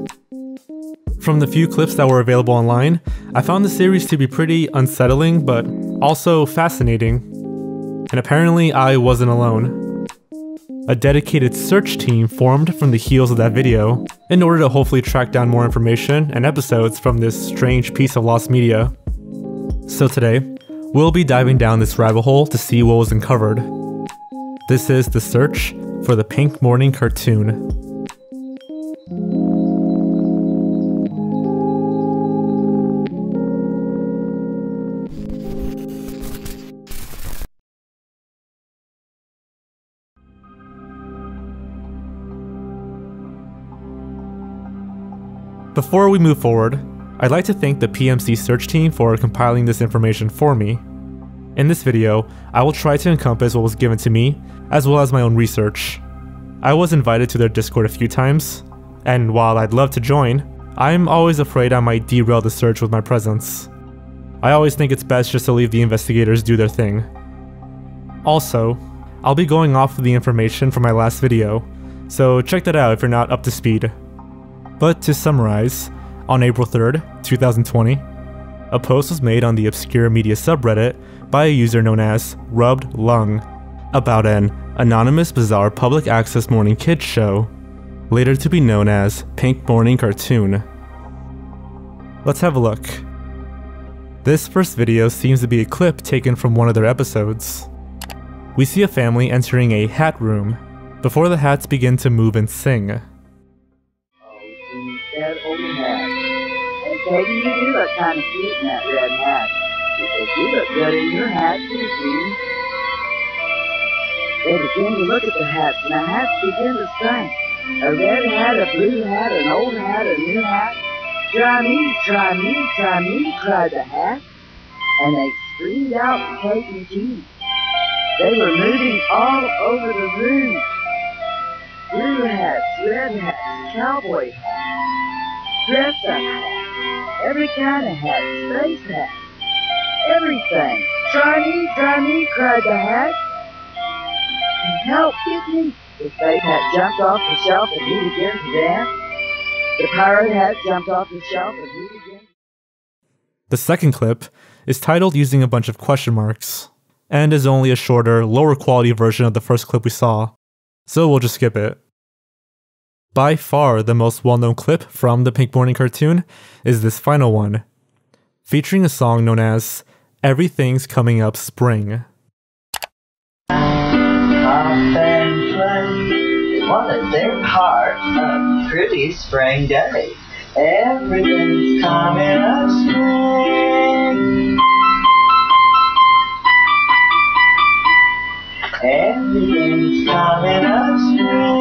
From the few clips that were available online, I found the series to be pretty unsettling, but also fascinating. And apparently I wasn't alone. A dedicated search team formed from the heels of that video in order to hopefully track down more information and episodes from this strange piece of lost media. So today, we'll be diving down this rabbit hole to see what was uncovered. This is the search for the Pink Morning cartoon. Before we move forward, I'd like to thank the PMC search team for compiling this information for me. In this video, I will try to encompass what was given to me, as well as my own research. I was invited to their Discord a few times, and while I'd love to join, I'm always afraid I might derail the search with my presence. I always think it's best just to leave the investigators do their thing. Also, I'll be going off of the information from my last video, so check that out if you're not up to speed. But to summarize, on April 3rd, 2020, a post was made on the obscure media subreddit by a user known as Rubbed Lung about an anonymous bizarre public access morning kids show, later to be known as Pink Morning Cartoon. Let's have a look. This first video seems to be a clip taken from one of their episodes. We see a family entering a hat room before the hats begin to move and sing. That old hat. And Katie, you do look kind of cute in that red hat. Because you look good in your hat too, sweetie. They begin to look at the hats, and the hats begin to sing. A red hat, a blue hat, an old hat, a new hat. Try me, try me, try me, cried the hat. And they screamed out for Kate and Keith. They were moving all over the room. Blue hats, red hats, cowboy hats, dress-up hats, every kind of hat, space hat, everything. Try me, cried the hat. And help, get me. The space hat jumped off the shelf and he began to dance. The pirate hat jumped off the shelf and he began. The second clip is titled using a bunch of question marks, and is only a shorter, lower quality version of the first clip we saw, so we'll just skip it. By far the most well-known clip from the Pink Morning cartoon is this final one, featuring a song known as Everything's Coming Up Spring. What a their part of a pretty spring day. Everything's coming up spring. Everything's coming up spring.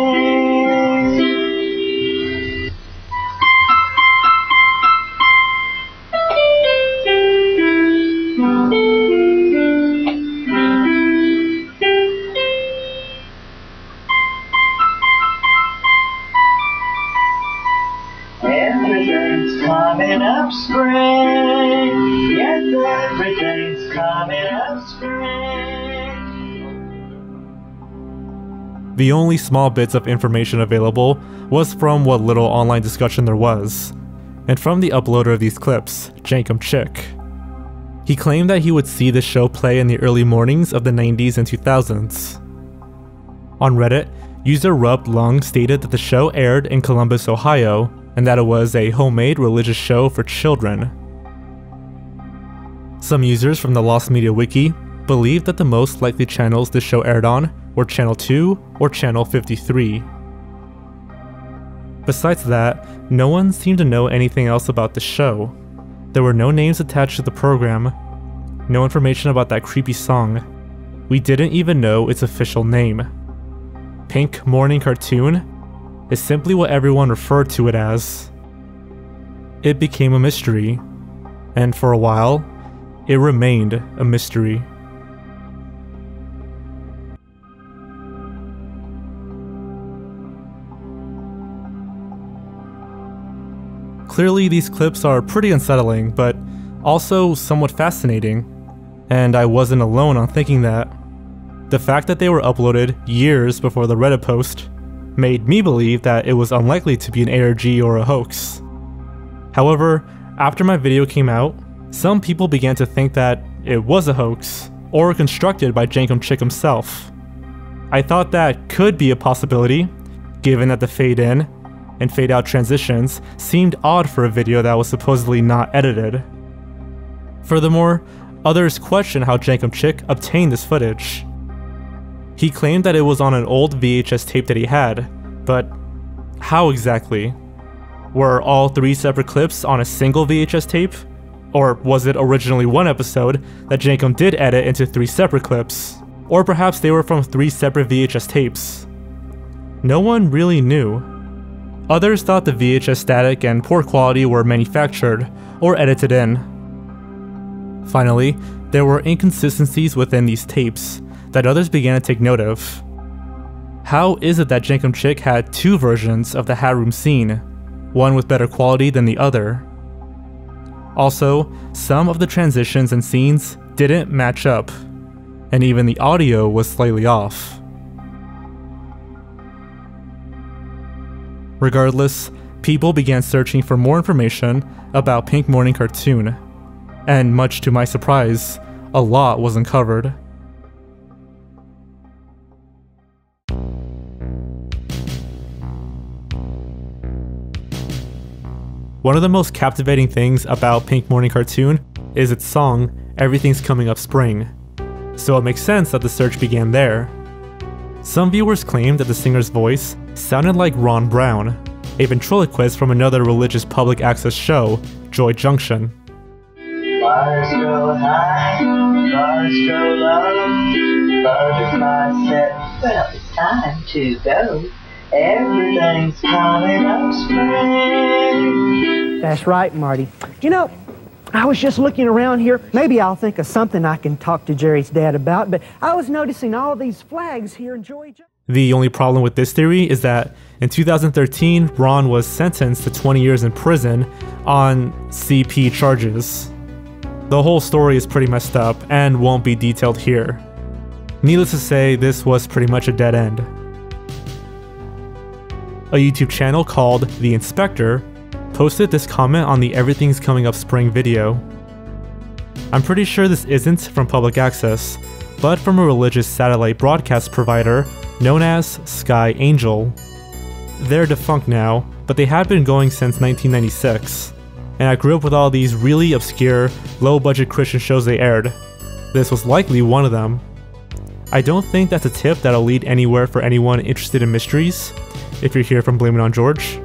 Everything's coming up spring. Yes, everything's coming up spring. The only small bits of information available was from what little online discussion there was, and from the uploader of these clips, Jankum Chick. He claimed that he would see the show play in the early mornings of the 90s and 2000s. On Reddit, user Rubbed Lung stated that the show aired in Columbus, Ohio, and that it was a homemade religious show for children. Some users from the Lost Media Wiki believed that the most likely channels this show aired on were Channel 2 or Channel 53. Besides that, no one seemed to know anything else about the show. There were no names attached to the program, no information about that creepy song. We didn't even know its official name. Pink Morning Cartoon is simply what everyone referred to it as. It became a mystery, and for a while, it remained a mystery. Clearly, these clips are pretty unsettling, but also somewhat fascinating, and I wasn't alone on thinking that. The fact that they were uploaded years before the Reddit post made me believe that it was unlikely to be an ARG or a hoax. However, after my video came out, some people began to think that it was a hoax, or constructed by Jankum Chick himself. I thought that could be a possibility, given that the fade in and fade out transitions seemed odd for a video that was supposedly not edited. Furthermore, others question how Jankum Chick obtained this footage. He claimed that it was on an old VHS tape that he had, but how exactly? Were all 3 separate clips on a single VHS tape? Or was it originally one episode that Jankum did edit into 3 separate clips? Or perhaps they were from 3 separate VHS tapes? No one really knew. Others thought the VHS static and poor quality were manufactured or edited in. Finally, there were inconsistencies within these tapes that others began to take note of. How is it that Jankum Chick had 2 versions of the hat room scene, one with better quality than the other? Also, some of the transitions and scenes didn't match up, and even the audio was slightly off. Regardless, people began searching for more information about Pink Morning Cartoon, and much to my surprise, a lot was uncovered. One of the most captivating things about Pink Morning Cartoon is its song, Everything's Coming Up Spring, so it makes sense that the search began there. Some viewers claimed that the singer's voice sounded like Ron Brown, a ventriloquist from another religious public access show, Joy Junction. Bars go high, bars go low, butterfly said, well, it's time to go. Everything's coming up spring. That's right, Marty. You know, I was just looking around here. Maybe I'll think of something I can talk to Jerry's dad about, but I was noticing all these flags here in Joy Junction. The only problem with this theory is that in 2013, Ron was sentenced to 20 years in prison on CP charges. The whole story is pretty messed up and won't be detailed here. Needless to say, this was pretty much a dead end. A YouTube channel called The Inspector posted this comment on the Everything's Coming Up Spring video. I'm pretty sure this isn't from public access, but from a religious satellite broadcast provider known as Sky Angel. They're defunct now, but they had been going since 1996, and I grew up with all these really obscure, low-budget Christian shows they aired. This was likely one of them. I don't think that's a tip that'll lead anywhere for anyone interested in mysteries, if you're here from Blameitonjorge,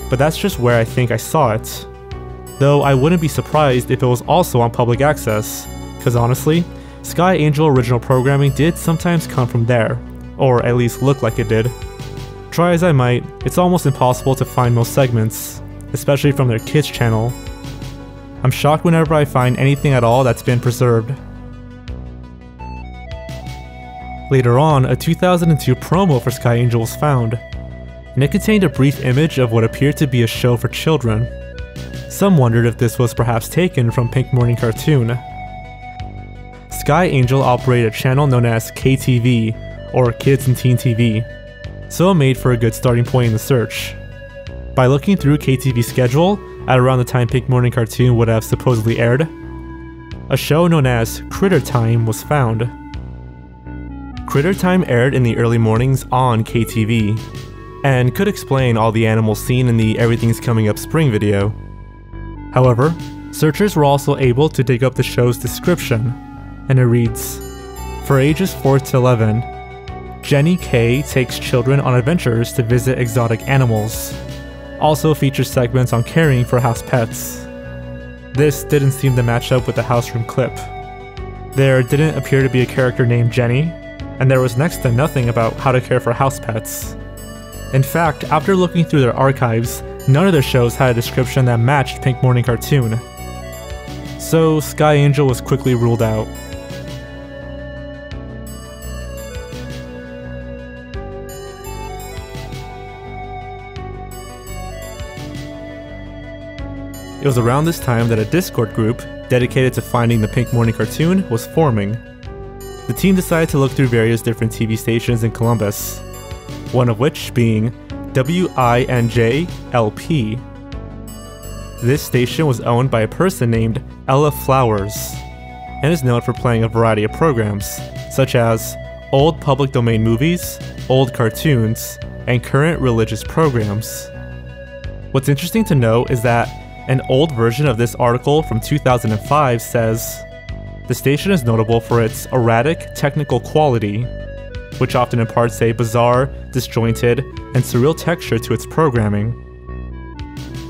but that's just where I think I saw it. Though I wouldn't be surprised if it was also on public access, cause honestly, Sky Angel original programming did sometimes come from there, or at least look like it did. Try as I might, it's almost impossible to find most segments, especially from their kids channel. I'm shocked whenever I find anything at all that's been preserved. Later on, a 2002 promo for Sky Angel was found, and it contained a brief image of what appeared to be a show for children. Some wondered if this was perhaps taken from Pink Morning Cartoon. Sky Angel operated a channel known as KTV, or Kids and Teen TV, so it made for a good starting point in the search. By looking through KTV's schedule at around the time Pink Morning Cartoon would have supposedly aired, a show known as Critter Time was found. Critter Time aired in the early mornings on KTV, and could explain all the animals seen in the Everything's Coming Up Spring video. However, searchers were also able to dig up the show's description, and it reads, for ages 4 to 11, Jenny K takes children on adventures to visit exotic animals. Also features segments on caring for house pets. This didn't seem to match up with the house room clip. There didn't appear to be a character named Jenny, and there was next to nothing about how to care for house pets. In fact, after looking through their archives, none of their shows had a description that matched Pink Morning Cartoon. So Sky Angel was quickly ruled out. It was around this time that a Discord group dedicated to finding the Pink Morning Cartoon was forming. The team decided to look through various different TV stations in Columbus, one of which being WINJ-LP. This station was owned by a person named Ella Flowers. and is known for playing a variety of programs, such as old public domain movies, old cartoons, and current religious programs. What's interesting to note is that an old version of this article from 2005 says, "The station is notable for its erratic technical quality, which often imparts a bizarre, disjointed, and surreal texture to its programming."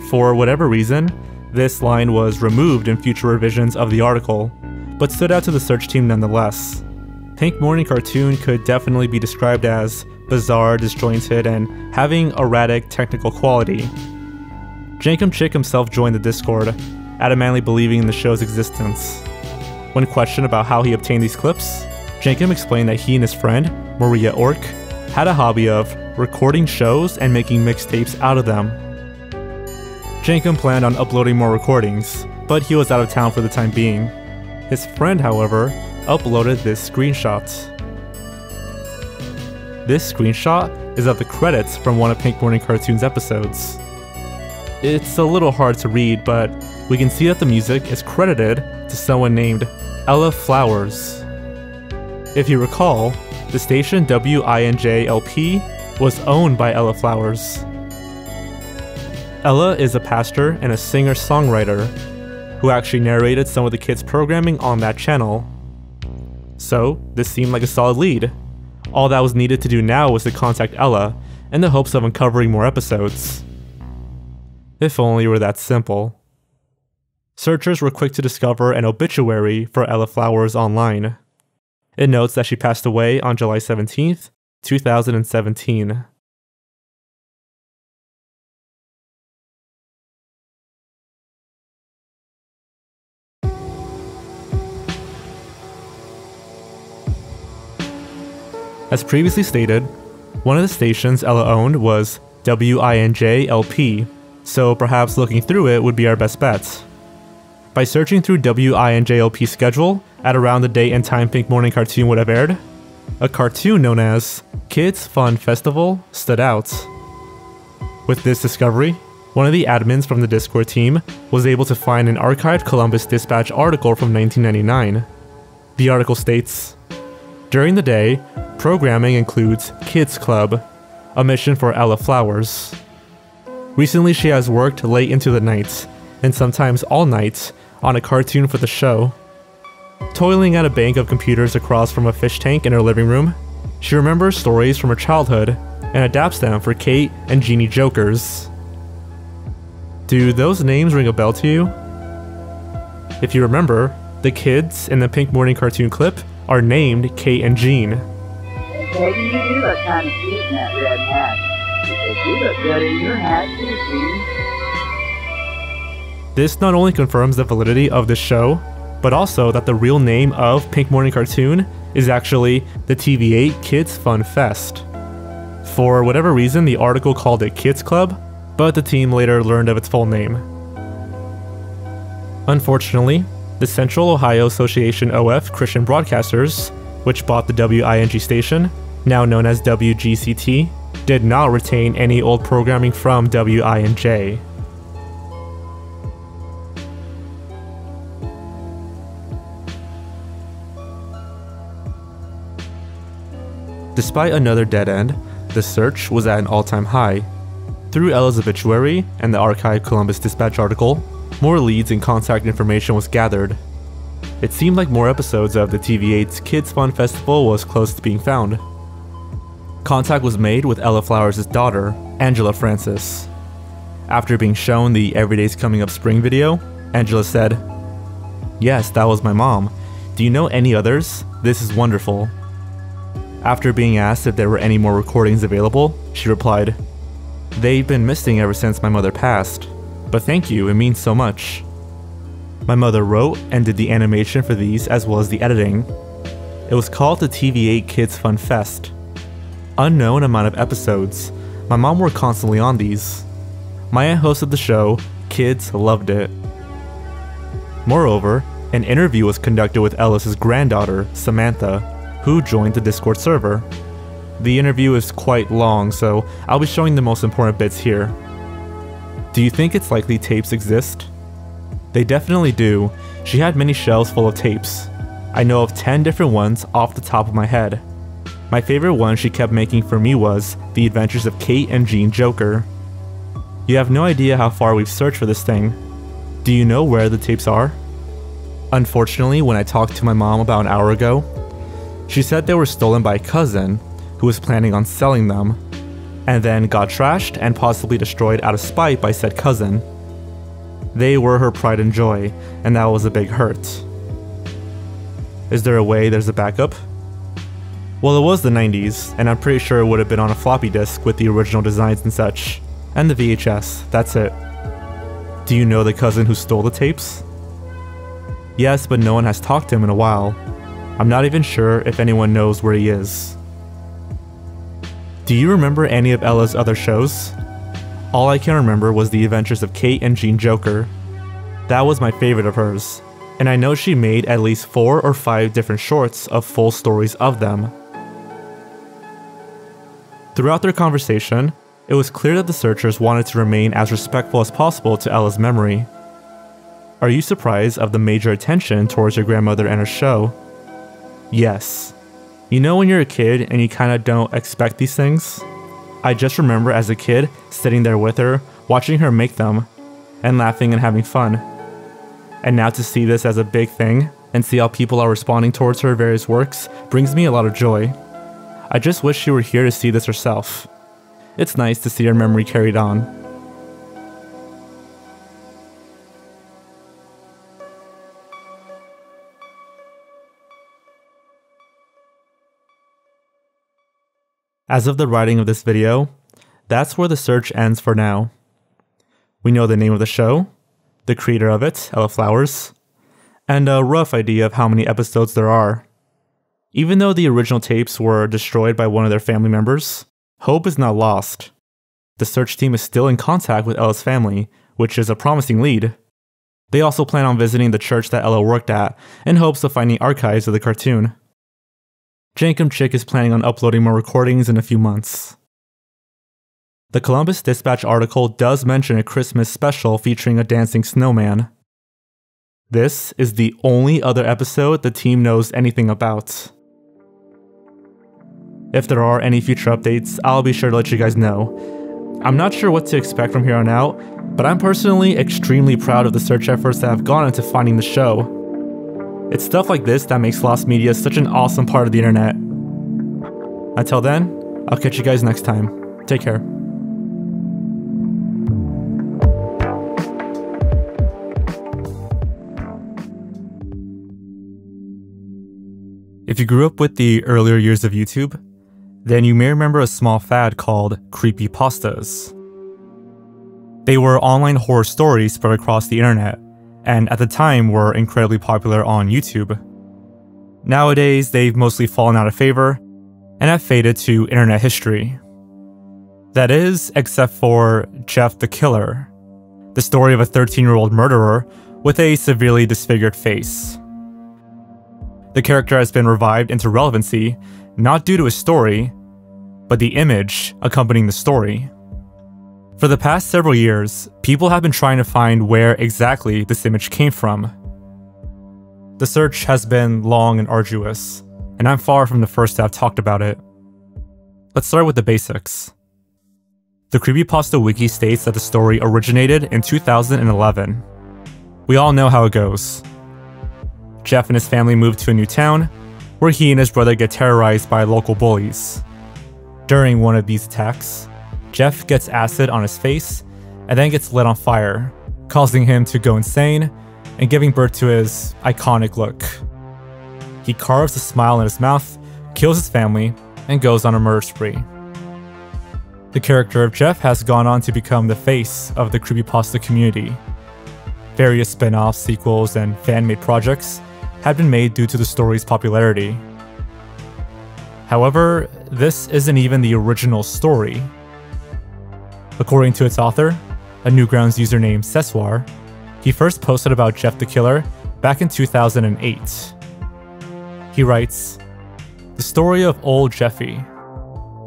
For whatever reason, this line was removed in future revisions of the article, but stood out to the search team nonetheless. Pink Morning Cartoon could definitely be described as bizarre, disjointed, and having erratic technical quality. Jankum Chick himself joined the Discord, adamantly believing in the show's existence. When questioned about how he obtained these clips, Jankum explained that he and his friend, Maria Ork, had a hobby of recording shows and making mixtapes out of them. Jankum planned on uploading more recordings, but he was out of town for the time being. His friend, however, uploaded this screenshot. This screenshot is of the credits from one of Pink Morning Cartoon's episodes. It's a little hard to read, but we can see that the music is credited to someone named Ella Flowers. If you recall, the station WINJ-LP was owned by Ella Flowers. Ella is a pastor and a singer-songwriter who actually narrated some of the kids' programming on that channel. So, this seemed like a solid lead. All that was needed to do now was to contact Ella in the hopes of uncovering more episodes. If only it were that simple. Searchers were quick to discover an obituary for Ella Flowers online. It notes that she passed away on July 17th, 2017. As previously stated, one of the stations Ella owned was WINJ-LP, so perhaps looking through it would be our best bet. By searching through WINJ-LP's schedule at around the date and time Pink Morning Cartoon would have aired, a cartoon known as Kids Fun Festival stood out. With this discovery, one of the admins from the Discord team was able to find an archived Columbus Dispatch article from 1999. The article states, "During the day, programming includes Kids Club, a mission for Ella Flowers. Recently she has worked late into the night, and sometimes all night, on a cartoon for the show. Toiling at a bank of computers across from a fish tank in her living room, she remembers stories from her childhood and adapts them for Kate and Jeannie Jokers." Do those names ring a bell to you? If you remember, the kids in the Pink Morning Cartoon clip are named Kate and Jean. Peggy, you do look kind of cute in that red hat. Because you look good in your hat too, Jean. This not only confirms the validity of this show, but also that the real name of Pink Morning Cartoon is actually the TV8 Kids Fun Fest. For whatever reason, the article called it Kids Club, but the team later learned of its full name. Unfortunately, the Central Ohio Association OF Christian Broadcasters, which bought the WING station, now known as WGCT, did not retain any old programming from WINJ. Despite another dead end, the search was at an all-time high. Through Ella's obituary and the archived Columbus Dispatch article, more leads and contact information was gathered. It seemed like more episodes of the TV8's Kids Fun Festival was close to being found. Contact was made with Ella Flowers' daughter, Angela Francis. After being shown the Everyday's Coming Up Spring video, Angela said, "Yes, that was my mom. Do you know any others? This is wonderful." After being asked if there were any more recordings available, she replied, "They've been missing ever since my mother passed. But thank you, it means so much. My mother wrote and did the animation for these as well as the editing. It was called the TV8 Kids Fun Fest. Unknown amount of episodes. My mom worked constantly on these. My aunt hosted the show. Kids loved it." Moreover, an interview was conducted with Ellis's granddaughter, Samantha, who joined the Discord server. The interview is quite long, so I'll be showing the most important bits here. Do you think it's likely tapes exist? They definitely do. She had many shelves full of tapes. I know of 10 different ones off the top of my head. My favorite one she kept making for me was The Adventures of Kate and Jean Joker. You have no idea how far we've searched for this thing. Do you know where the tapes are? Unfortunately, when I talked to my mom about an hour ago, she said they were stolen by a cousin who was planning on selling them, and then got trashed and possibly destroyed out of spite by said cousin. They were her pride and joy, and that was a big hurt. Is there a way there's a backup? Well, it was the 90s, and I'm pretty sure it would have been on a floppy disk with the original designs and such. And the VHS, that's it. Do you know the cousin who stole the tapes? Yes, but no one has talked to him in a while. I'm not even sure if anyone knows where he is. Do you remember any of Ella's other shows? All I can remember was The Adventures of Kate and Jean Joker. That was my favorite of hers, and I know she made at least 4 or 5 different shorts of full stories of them. Throughout their conversation, it was clear that the searchers wanted to remain as respectful as possible to Ella's memory. Are you surprised of the major attention towards your grandmother and her show? Yes. You know when you're a kid and you kinda don't expect these things? I just remember as a kid sitting there with her, watching her make them, and laughing and having fun. And now to see this as a big thing, and see how people are responding towards her various works, brings me a lot of joy. I just wish she were here to see this herself. It's nice to see her memory carried on. As of the writing of this video, that's where the search ends for now. We know the name of the show, the creator of it, Ella Flowers, and a rough idea of how many episodes there are. Even though the original tapes were destroyed by one of their family members, hope is not lost. The search team is still in contact with Ella's family, which is a promising lead. They also plan on visiting the church that Ella worked at in hopes of finding archives of the cartoon. Jankum Chick is planning on uploading more recordings in a few months. The Columbus Dispatch article does mention a Christmas special featuring a dancing snowman. This is the only other episode the team knows anything about. If there are any future updates, I'll be sure to let you guys know. I'm not sure what to expect from here on out, but I'm personally extremely proud of the search efforts that have gone into finding the show. It's stuff like this that makes Lost Media such an awesome part of the internet. Until then, I'll catch you guys next time. Take care. If you grew up with the earlier years of YouTube, then you may remember a small fad called creepypastas. They were online horror stories spread across the internet, and at the time were incredibly popular on YouTube. Nowadays, they've mostly fallen out of favor and have faded to internet history. That is, except for Jeff the Killer, the story of a 13-year-old murderer with a severely disfigured face. The character has been revived into relevancy, not due to his story, but the image accompanying the story. For the past several years, people have been trying to find where exactly this image came from. The search has been long and arduous, and I'm far from the first to have talked about it. Let's start with the basics. The Creepypasta Wiki states that the story originated in 2011. We all know how it goes. Jeff and his family moved to a new town, where he and his brother get terrorized by local bullies. During one of these attacks, Jeff gets acid on his face and then gets lit on fire, causing him to go insane and giving birth to his iconic look. He carves a smile in his mouth, kills his family, and goes on a murder spree. The character of Jeff has gone on to become the face of the creepypasta community. Various spin-offs, sequels, and fan-made projects have been made due to the story's popularity. However, this isn't even the original story. According to its author, a Newgrounds user named Seswar, he first posted about Jeff the Killer back in 2008. He writes, "The story of old Jeffy.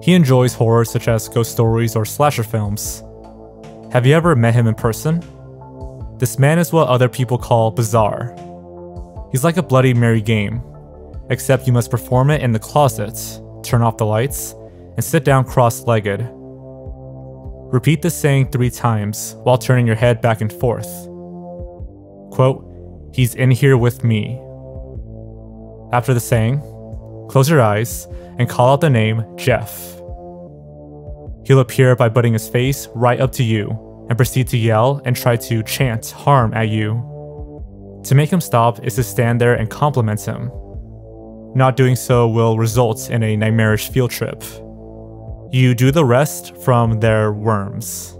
He enjoys horror such as ghost stories or slasher films. Have you ever met him in person? This man is what other people call bizarre. He's like a Bloody Mary game, except you must perform it in the closet, turn off the lights, and sit down cross-legged. Repeat the saying 3 times while turning your head back and forth. Quote, "He's in here with me." After the saying, close your eyes and call out the name Jeff. He'll appear by putting his face right up to you and proceed to yell and try to chant harm at you. To make him stop is to stand there and compliment him. Not doing so will result in a nightmarish field trip. You do the rest from their worms.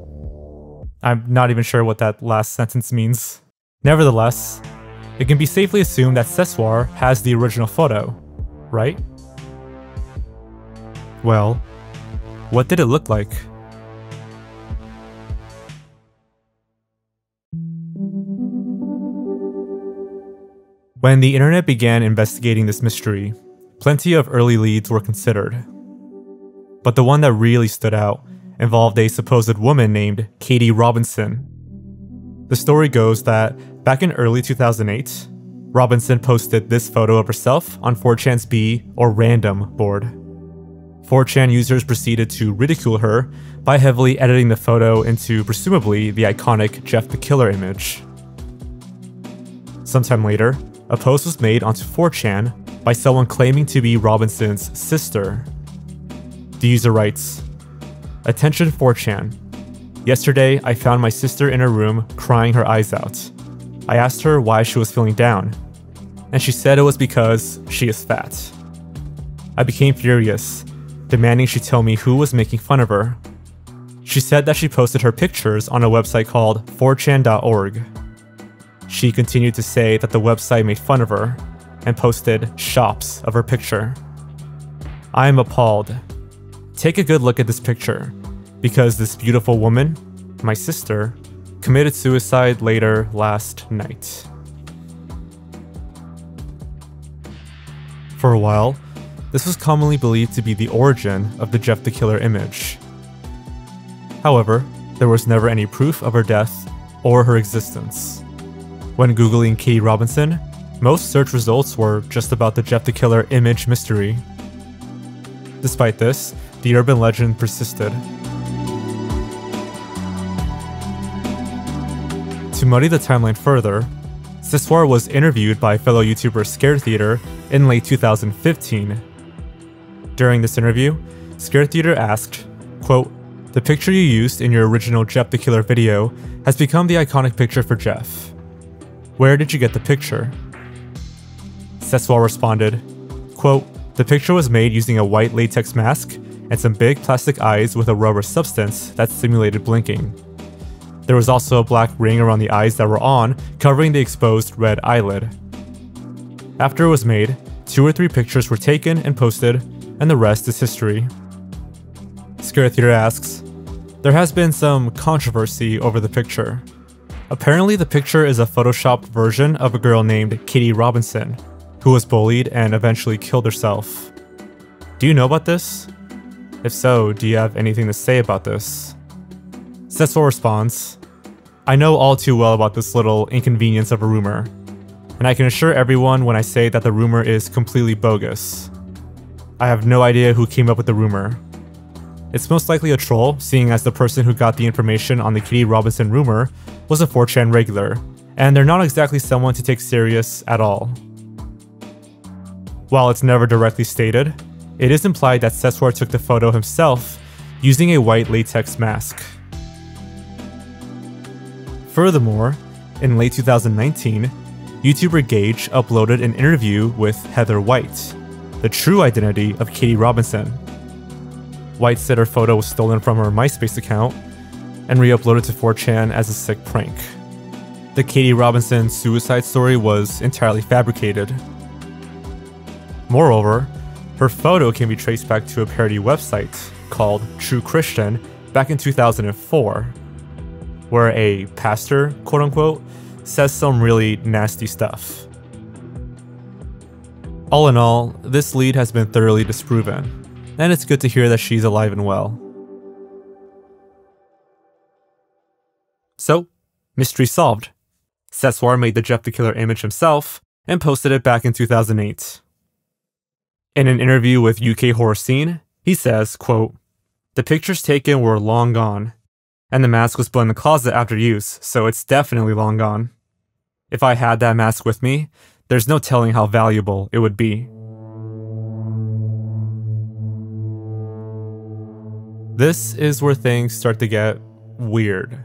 I'm not even sure what that last sentence means. Nevertheless, it can be safely assumed that Sessoir has the original photo, right? Well, what did it look like? When the internet began investigating this mystery, plenty of early leads were considered. But the one that really stood out involved a supposed woman named Katie Robinson. The story goes that back in early 2008, Robinson posted this photo of herself on 4chan's B or Random board. 4chan users proceeded to ridicule her by heavily editing the photo into presumably the iconic Jeff the Killer image. Sometime later, a post was made onto 4chan by someone claiming to be Robinson's sister. The user writes, "Attention 4chan. Yesterday, I found my sister in her room crying her eyes out. I asked her why she was feeling down, and she said it was because she is fat. I became furious, demanding she tell me who was making fun of her. She said that she posted her pictures on a website called 4chan.org. She continued to say that the website made fun of her and posted shops of her picture. I am appalled. Take a good look at this picture, because this beautiful woman, my sister, committed suicide later last night." For a while, this was commonly believed to be the origin of the Jeff the Killer image. However, there was never any proof of her death or her existence. When Googling Katie Robinson, most search results were just about the Jeff the Killer image mystery. Despite this, the urban legend persisted. To muddy the timeline further, Sessoir was interviewed by fellow YouTuber Scare Theater in late 2015. During this interview, Scare Theater asked, quote, "The picture you used in your original Jeff the Killer video has become the iconic picture for Jeff. Where did you get the picture?" Sessoir responded, quote, "The picture was made using a white latex mask and some big plastic eyes with a rubber substance that simulated blinking. There was also a black ring around the eyes that were on, covering the exposed red eyelid. After it was made, 2 or 3 pictures were taken and posted, and the rest is history." Scare Theater asks, "There has been some controversy over the picture. Apparently the picture is a photoshopped version of a girl named Katie Robinson, who was bullied and eventually killed herself. Do you know about this? If so, do you have anything to say about this?" Sessoir responds, "I know all too well about this little inconvenience of a rumor, and I can assure everyone when I say that the rumor is completely bogus. I have no idea who came up with the rumor. It's most likely a troll, seeing as the person who got the information on the Katie Robinson rumor was a 4chan regular, and they're not exactly someone to take serious at all." While it's never directly stated, it is implied that Sessoir took the photo himself using a white latex mask. Furthermore, in late 2019, YouTuber Gage uploaded an interview with Heather White, the true identity of Katie Robinson. White said her photo was stolen from her MySpace account and re-uploaded to 4chan as a sick prank. The Katie Robinson suicide story was entirely fabricated. Moreover, her photo can be traced back to a parody website called True Christian back in 2004, where a pastor, quote-unquote, says some really nasty stuff. All in all, this lead has been thoroughly disproven, and it's good to hear that she's alive and well. So, mystery solved. Sessoir made the Jeff the Killer image himself and posted it back in 2008. In an interview with UK Horror Scene, he says, quote, "The pictures taken were long gone, and the mask was put in the closet after use, so it's definitely long gone. If I had that mask with me, there's no telling how valuable it would be." This is where things start to get weird.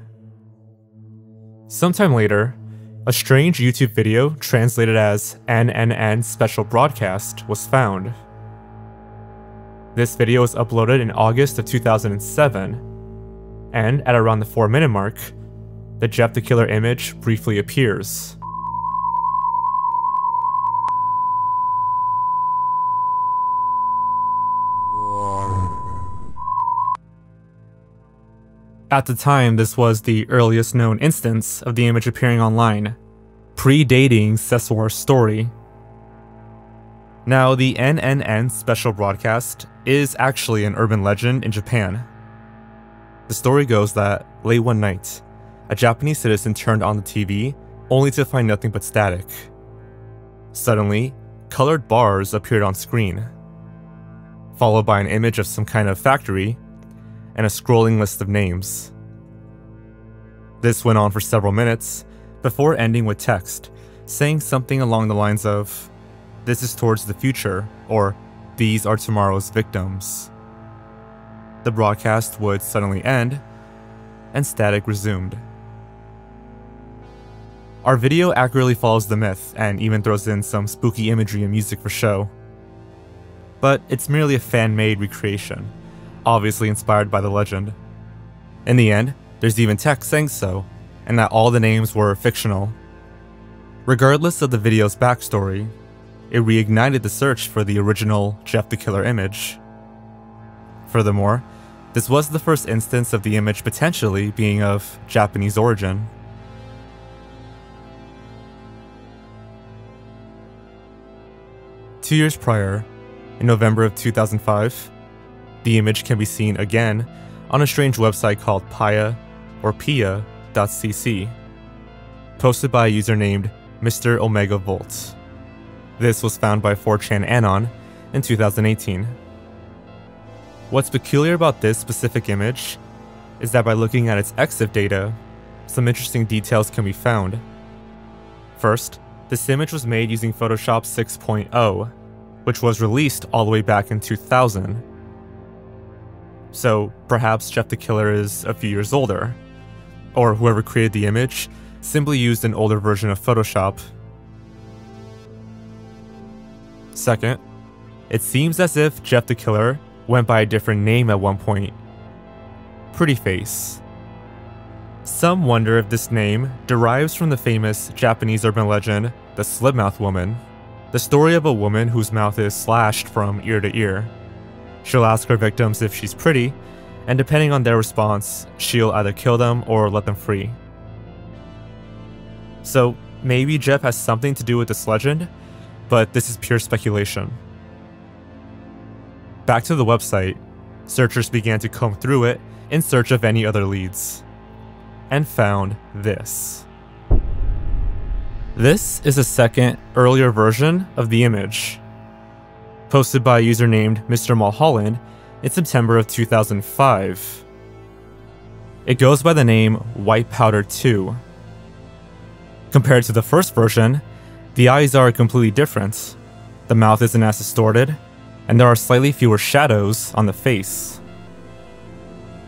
Sometime later, a strange YouTube video translated as NNN Special Broadcast was found. This video was uploaded in August of 2007, and at around the 4-minute mark, the Jeff the Killer image briefly appears. At the time, this was the earliest known instance of the image appearing online, predating Seswar's story. Now, the NNN Special Broadcast is actually an urban legend in Japan. The story goes that, late one night, a Japanese citizen turned on the TV only to find nothing but static. Suddenly, colored bars appeared on screen, followed by an image of some kind of factory and a scrolling list of names. This went on for several minutes, before ending with text, saying something along the lines of, "This is towards the future," or "These are tomorrow's victims." The broadcast would suddenly end, and static resumed. Our video accurately follows the myth, and even throws in some spooky imagery and music for show. But it's merely a fan-made recreation, obviously inspired by the legend. In the end, there's even text saying so, and that all the names were fictional. Regardless of the video's backstory, it reignited the search for the original Jeff the Killer image. Furthermore, this was the first instance of the image potentially being of Japanese origin. Two years prior, in November of 2005, the image can be seen again on a strange website called pia.cc, posted by a user named Mr. Omega Volt. This was found by 4chan Anon in 2018. What's peculiar about this specific image is that by looking at its EXIF data, some interesting details can be found. First, this image was made using Photoshop 6.0, which was released all the way back in 2000. So perhaps Jeff the Killer is a few years older, or whoever created the image simply used an older version of Photoshop. Second, it seems as if Jeff the Killer went by a different name at one point, Prettyface. Some wonder if this name derives from the famous Japanese urban legend, the Slipmouth Woman, the story of a woman whose mouth is slashed from ear to ear. She'll ask her victims if she's pretty, and depending on their response, she'll either kill them or let them free. So maybe Jeff has something to do with this legend, but this is pure speculation. Back to the website, searchers began to comb through it in search of any other leads, and found this. This is a second, earlier version of the image, posted by a user named Mr. Mulholland in September of 2005. It goes by the name White Powder 2. Compared to the first version, the eyes are completely different, the mouth isn't as distorted, and there are slightly fewer shadows on the face.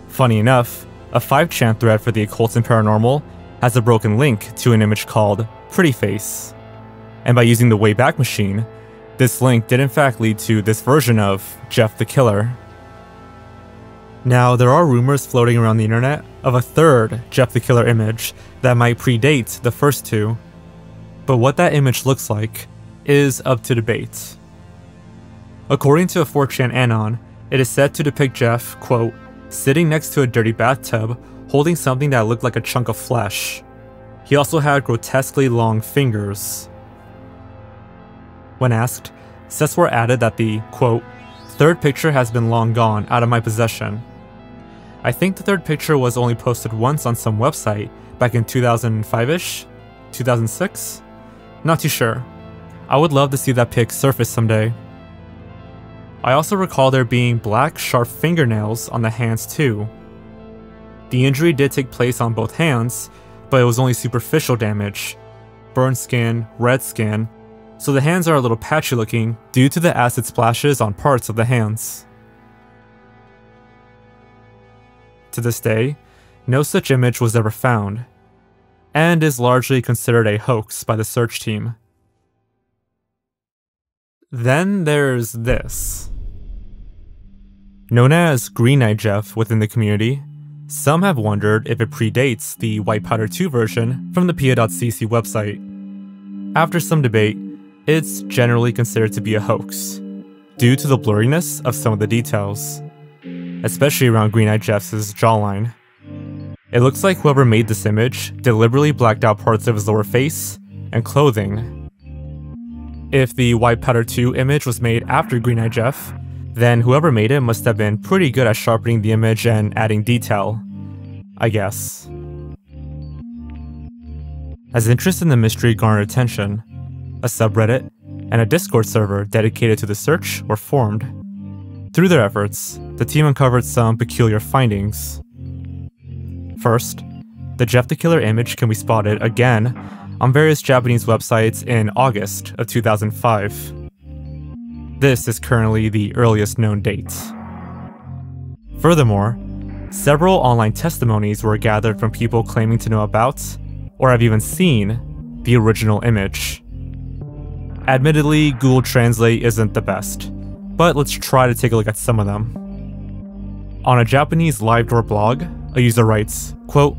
Funny enough, a 5chan thread for the occult and paranormal has a broken link to an image called Prettyface, and by using the Wayback Machine, this link did in fact lead to this version of Jeff the Killer. Now, there are rumors floating around the internet of a third Jeff the Killer image that might predate the first two, but what that image looks like is up to debate. According to a 4chan Anon, it is said to depict Jeff, quote, sitting next to a dirty bathtub holding something that looked like a chunk of flesh. He also had grotesquely long fingers. When asked, Seswar added that the, quote, third picture has been long gone out of my possession. I think the third picture was only posted once on some website back in 2005-ish? 2006? Not too sure. I would love to see that pic surface someday. I also recall there being black, sharp fingernails on the hands too. The injury did take place on both hands, but it was only superficial damage. Burned skin, red skin, so the hands are a little patchy looking due to the acid splashes on parts of the hands. To this day, no such image was ever found, and is largely considered a hoax by the search team. Then there's this. Known as Green Eye Jeff within the community, some have wondered if it predates the White Powder 2 version from the PIA.cc website. After some debate, it's generally considered to be a hoax, due to the blurriness of some of the details, especially around Green Eye Jeff's jawline. It looks like whoever made this image deliberately blacked out parts of his lower face and clothing. If the White Powder 2 image was made after Green Eye Jeff, then whoever made it must have been pretty good at sharpening the image and adding detail, I guess. As interest in the mystery garnered attention, a subreddit and a Discord server dedicated to the search were formed. Through their efforts, the team uncovered some peculiar findings. First, the Jeff the Killer image can be spotted again on various Japanese websites in August of 2005. This is currently the earliest known date. Furthermore, several online testimonies were gathered from people claiming to know about, or have even seen, the original image. Admittedly, Google Translate isn't the best, but let's try to take a look at some of them. On a Japanese LiveDoor blog, a user writes, quote,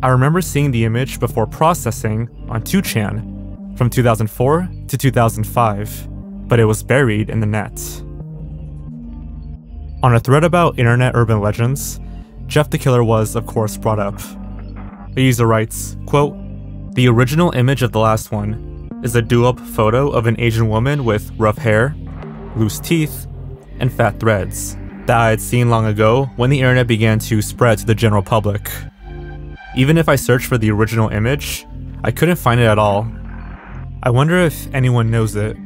"I remember seeing the image before processing on 2chan from 2004 to 2005, but it was buried in the net." On a thread about internet urban legends, Jeff the Killer was, of course, brought up. A user writes, quote, "The original image of the last one is a do-up photo of an Asian woman with rough hair, loose teeth, and fat threads that I had seen long ago when the internet began to spread to the general public. Even if I searched for the original image, I couldn't find it at all. I wonder if anyone knows it."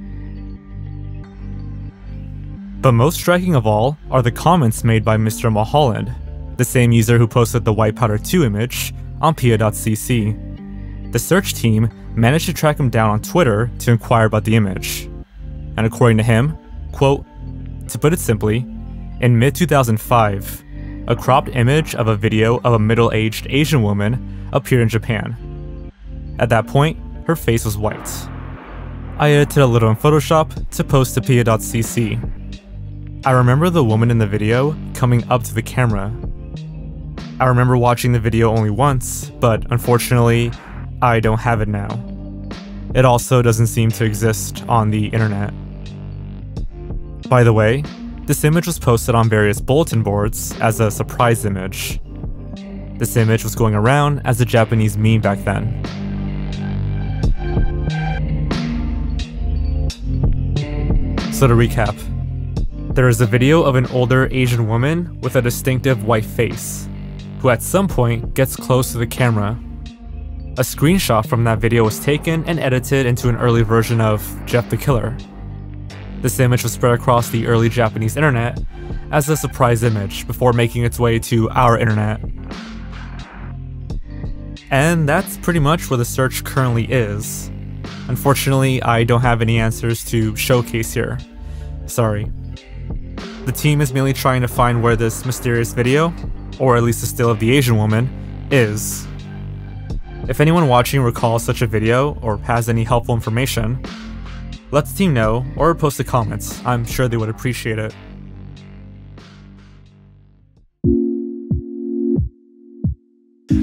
But most striking of all are the comments made by Mr. Mulholland, the same user who posted the White Powder 2 image on PIA.cc. The search team managed to track him down on Twitter to inquire about the image. And according to him, quote, "To put it simply, in mid-2005, a cropped image of a video of a middle-aged Asian woman appeared in Japan. At that point, her face was white. I edited a little in Photoshop to post to PIA.cc. I remember the woman in the video coming up to the camera. I remember watching the video only once, but unfortunately, I don't have it now. It also doesn't seem to exist on the internet. By the way, this image was posted on various bulletin boards as a surprise image. This image was going around as a Japanese meme back then. So to recap, there is a video of an older Asian woman with a distinctive white face, who at some point gets close to the camera. A screenshot from that video was taken and edited into an early version of Jeff the Killer. This image was spread across the early Japanese internet as a surprise image before making its way to our internet. And that's pretty much where the search currently is. Unfortunately, I don't have any answers to showcase here. Sorry. The team is mainly trying to find where this mysterious video, or at least the still of the Asian woman, is. If anyone watching recalls such a video or has any helpful information, let the team know or post a comment. I'm sure they would appreciate it.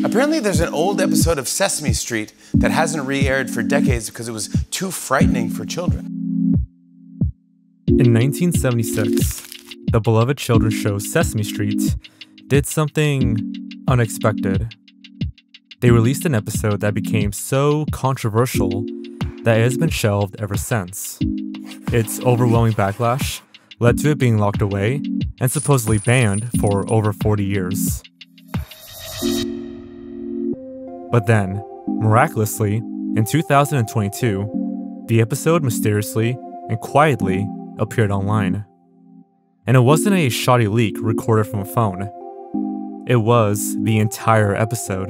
Apparently there's an old episode of Sesame Street that hasn't re-aired for decades because it was too frightening for children. In 1976, the beloved children's show Sesame Street did something unexpected. They released an episode that became so controversial that it has been shelved ever since. Its overwhelming backlash led to it being locked away and supposedly banned for over 40 years. But then, miraculously, in 2022, the episode mysteriously and quietly appeared online. And it wasn't a shoddy leak recorded from a phone. It was the entire episode.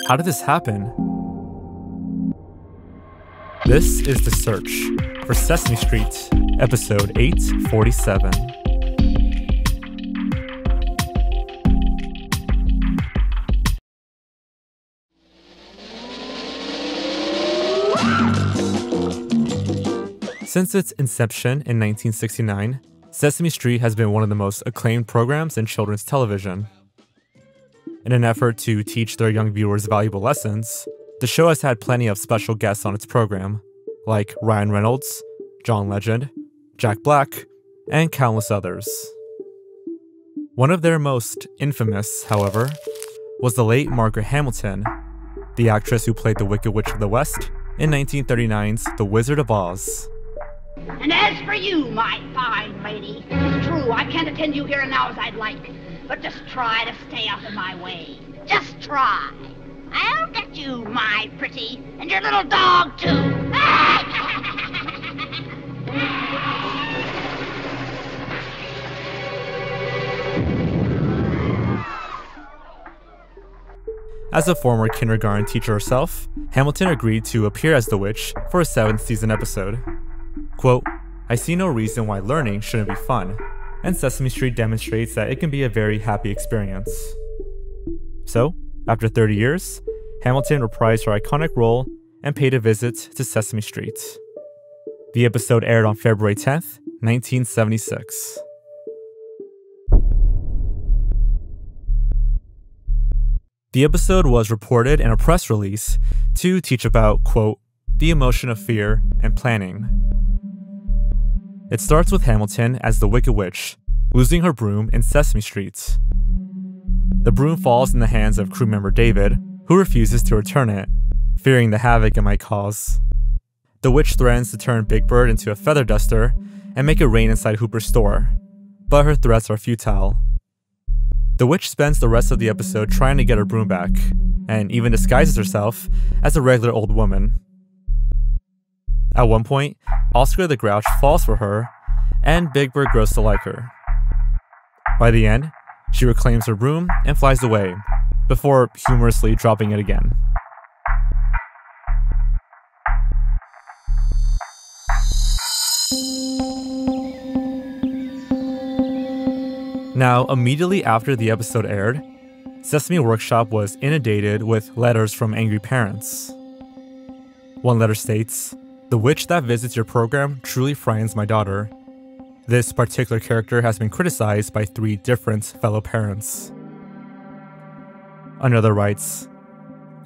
How did this happen? This is The Search for Sesame Street, episode 847. Since its inception in 1969, Sesame Street has been one of the most acclaimed programs in children's television. In an effort to teach their young viewers valuable lessons, the show has had plenty of special guests on its program, like Ryan Reynolds, John Legend, Jack Black, and countless others. One of their most infamous, however, was the late Margaret Hamilton, the actress who played the Wicked Witch of the West in 1939's The Wizard of Oz. And as for you, my fine lady, it's true, I can't attend you here and now as I'd like, but just try to stay out of my way. Just try. I'll get you, my pretty, and your little dog, too. As a former kindergarten teacher herself, Hamilton agreed to appear as the witch for a 7th season episode. Quote, "I see no reason why learning shouldn't be fun, and Sesame Street demonstrates that it can be a very happy experience." So, after 30 years, Hamilton reprised her iconic role and paid a visit to Sesame Street. The episode aired on February 10th, 1976. The episode was reported in a press release to teach about, quote, "the emotion of fear and planning." It starts with Hamilton as the Wicked Witch, losing her broom in Sesame Street. The broom falls in the hands of crew member David, who refuses to return it, fearing the havoc it might cause. The witch threatens to turn Big Bird into a feather duster and make it rain inside Hooper's store, but her threats are futile. The witch spends the rest of the episode trying to get her broom back, and even disguises herself as a regular old woman. At one point, Oscar the Grouch falls for her, and Big Bird grows to like her. By the end, she reclaims her broom and flies away, before humorously dropping it again. Now, immediately after the episode aired, Sesame Workshop was inundated with letters from angry parents. One letter states, "The witch that visits your program truly frightens my daughter. This particular character has been criticized by 3 different fellow parents." Another writes,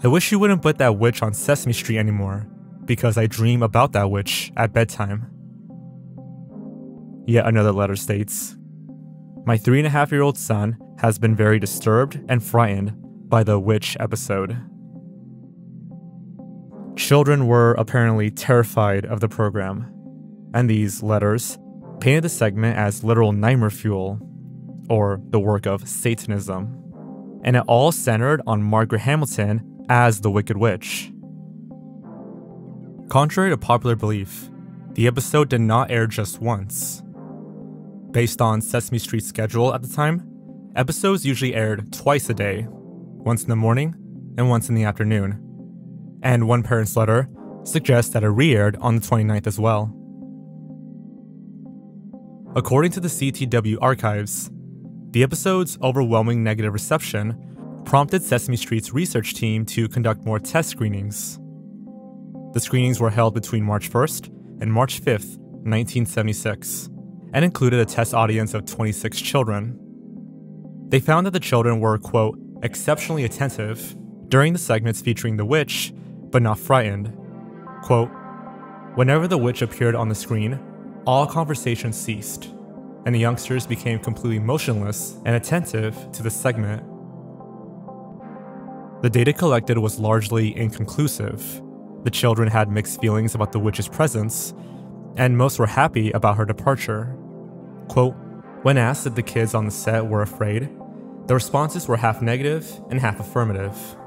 "I wish you wouldn't put that witch on Sesame Street anymore, because I dream about that witch at bedtime." Yet another letter states, "My 3.5-year-old son has been very disturbed and frightened by the witch episode." Children were apparently terrified of the program, and these letters painted the segment as literal nightmare fuel, or the work of Satanism, and it all centered on Margaret Hamilton as the Wicked Witch. Contrary to popular belief, the episode did not air just once. Based on Sesame Street's schedule at the time, episodes usually aired twice a day, once in the morning and once in the afternoon. And one parent's letter suggests that it re-aired on the 29th as well. According to the CTW archives, the episode's overwhelming negative reception prompted Sesame Street's research team to conduct more test screenings. The screenings were held between March 1st and March 5th, 1976, and included a test audience of 26 children. They found that the children were, quote, "exceptionally attentive" during the segments featuring the witch, but not frightened. Quote, "Whenever the witch appeared on the screen, all conversation ceased, and the youngsters became completely motionless and attentive to the segment." The data collected was largely inconclusive. The children had mixed feelings about the witch's presence, and most were happy about her departure. Quote, "When asked if the kids on the set were afraid, the responses were half negative and half affirmative.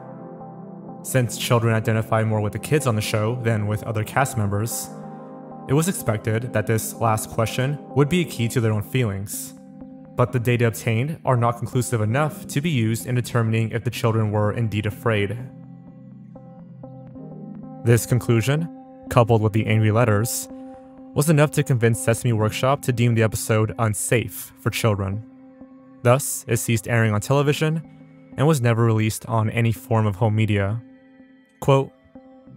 Since children identify more with the kids on the show than with other cast members, It was expected that this last question would be a key to their own feelings, but the data obtained are not conclusive enough to be used in determining if the children were indeed afraid. This conclusion, coupled with the angry letters, was enough to convince Sesame Workshop to deem the episode unsafe for children. Thus, it ceased airing on television and was never released on any form of home media. Quote,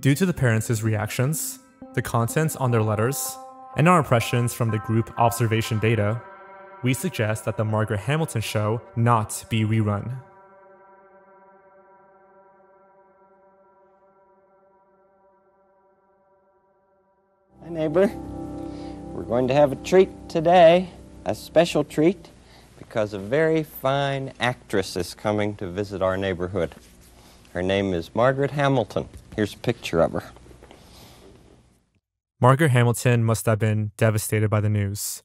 "Due to the parents' reactions, the contents on their letters, and our impressions from the group observation data, we suggest that the Margaret Hamilton show not be rerun." Hi, neighbor. We're going to have a treat today, a special treat, because a very fine actress is coming to visit our neighborhood. Her name is Margaret Hamilton. Here's a picture of her. Margaret Hamilton must have been devastated by the news,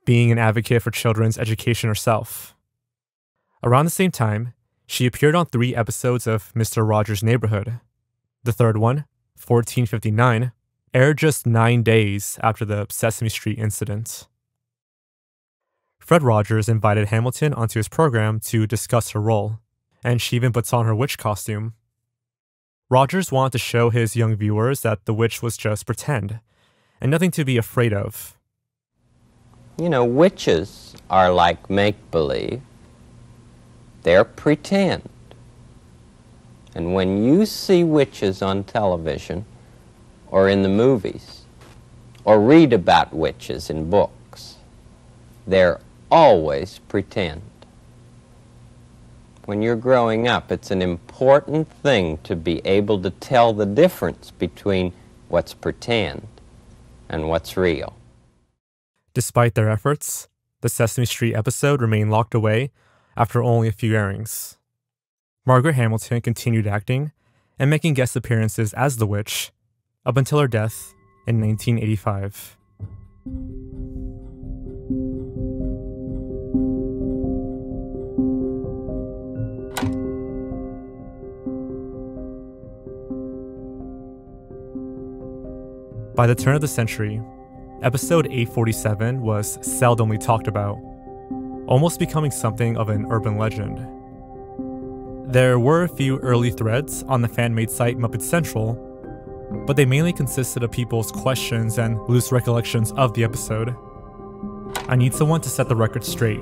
being an advocate for children's education herself. Around the same time, she appeared on 3 episodes of Mr. Rogers' Neighborhood. The third one, 1459, aired just 9 days after the Sesame Street incident. Fred Rogers invited Hamilton onto his program to discuss her role, and she even puts on her witch costume. Rogers wanted to show his young viewers that the witch was just pretend, and nothing to be afraid of. You know, witches are like make-believe. They're pretend. And when you see witches on television, or in the movies, or read about witches in books, they're always pretend. When you're growing up, it's an important thing to be able to tell the difference between what's pretend and what's real. Despite their efforts, the Sesame Street episode remained locked away after only a few airings. Margaret Hamilton continued acting and making guest appearances as the witch up until her death in 1985. By the turn of the century, episode 847 was seldomly talked about, almost becoming something of an urban legend. There were a few early threads on the fan-made site Muppet Central, but they mainly consisted of people's questions and loose recollections of the episode. I need someone to set the record straight.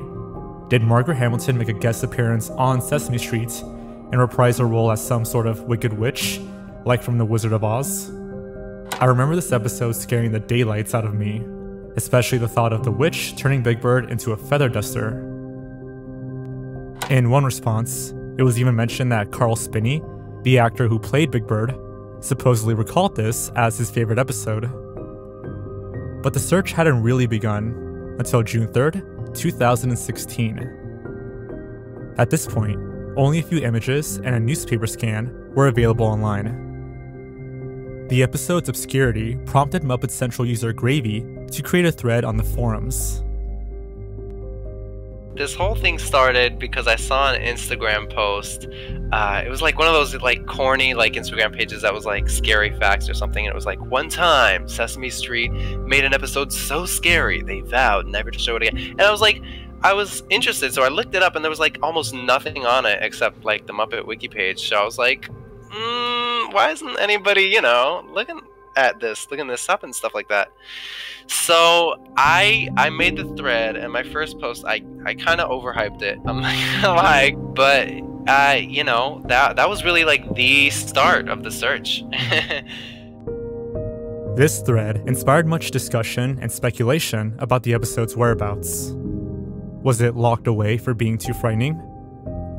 Did Margaret Hamilton make a guest appearance on Sesame Street and reprise her role as some sort of wicked witch, like from The Wizard of Oz? I remember this episode scaring the daylights out of me, especially the thought of the witch turning Big Bird into a feather duster. In one response, it was even mentioned that Carl Spinney, the actor who played Big Bird, supposedly recalled this as his favorite episode. But the search hadn't really begun until June 3rd, 2016. At this point, only a few images and a newspaper scan were available online. The episode's obscurity prompted Muppet Central user Gravy to create a thread on the forums. This whole thing started because I saw an Instagram post. It was like one of those like corny like Instagram pages that was like scary facts or something. And it was like, one time Sesame Street made an episode so scary they vowed never to show it again. And I was interested, so I looked it up and there was like almost nothing on it except like the Muppet Wiki page. So I was like, why isn't anybody, looking this up and stuff like that? So I made the thread, and my first post, I kind of overhyped it. I'm not gonna lie, but that was really like the start of the search. This thread inspired much discussion and speculation about the episode's whereabouts. Was it locked away for being too frightening?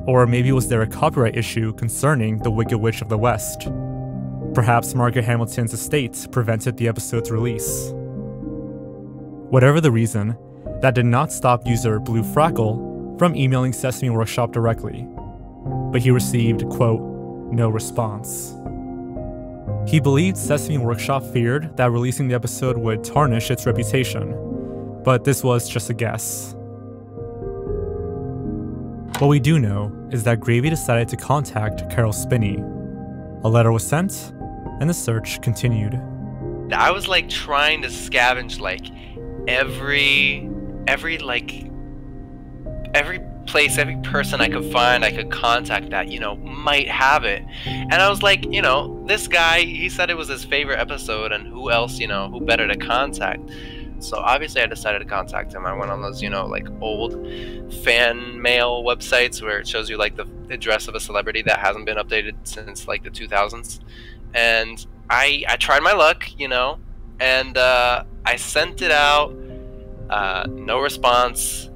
Or maybe was there a copyright issue concerning the Wicked Witch of the West? Perhaps Margaret Hamilton's estate prevented the episode's release. Whatever the reason, that did not stop user Blue Frackle from emailing Sesame Workshop directly, but he received, quote, no response. He believed Sesame Workshop feared that releasing the episode would tarnish its reputation, but this was just a guess. What we do know is that Gravy decided to contact Carol Spinney. A letter was sent, and the search continued. I was like trying to scavenge like every place, every person I could find, I could contact that, might have it. And I was like, this guy, he said it was his favorite episode, and who else, who better to contact? So obviously I decided to contact him. I went on those, like old fan mail websites where it shows you like the address of a celebrity that hasn't been updated since like the 2000s. And I tried my luck, and I sent it out, no response.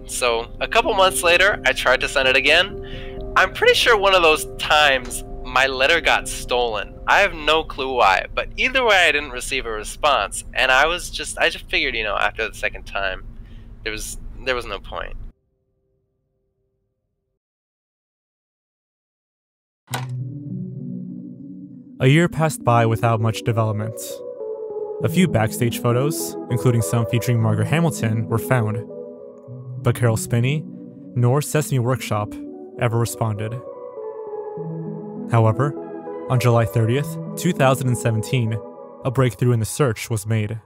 So a couple months later, I tried to send it again. I'm pretty sure one of those times my letter got stolen. I have no clue why, but either way I didn't receive a response, and I just figured, after the second time, there was no point. A year passed by without much development. A few backstage photos, including some featuring Margaret Hamilton, were found, but Carol Spinney nor Sesame Workshop ever responded. However, on July 30th, 2017, a breakthrough in the search was made.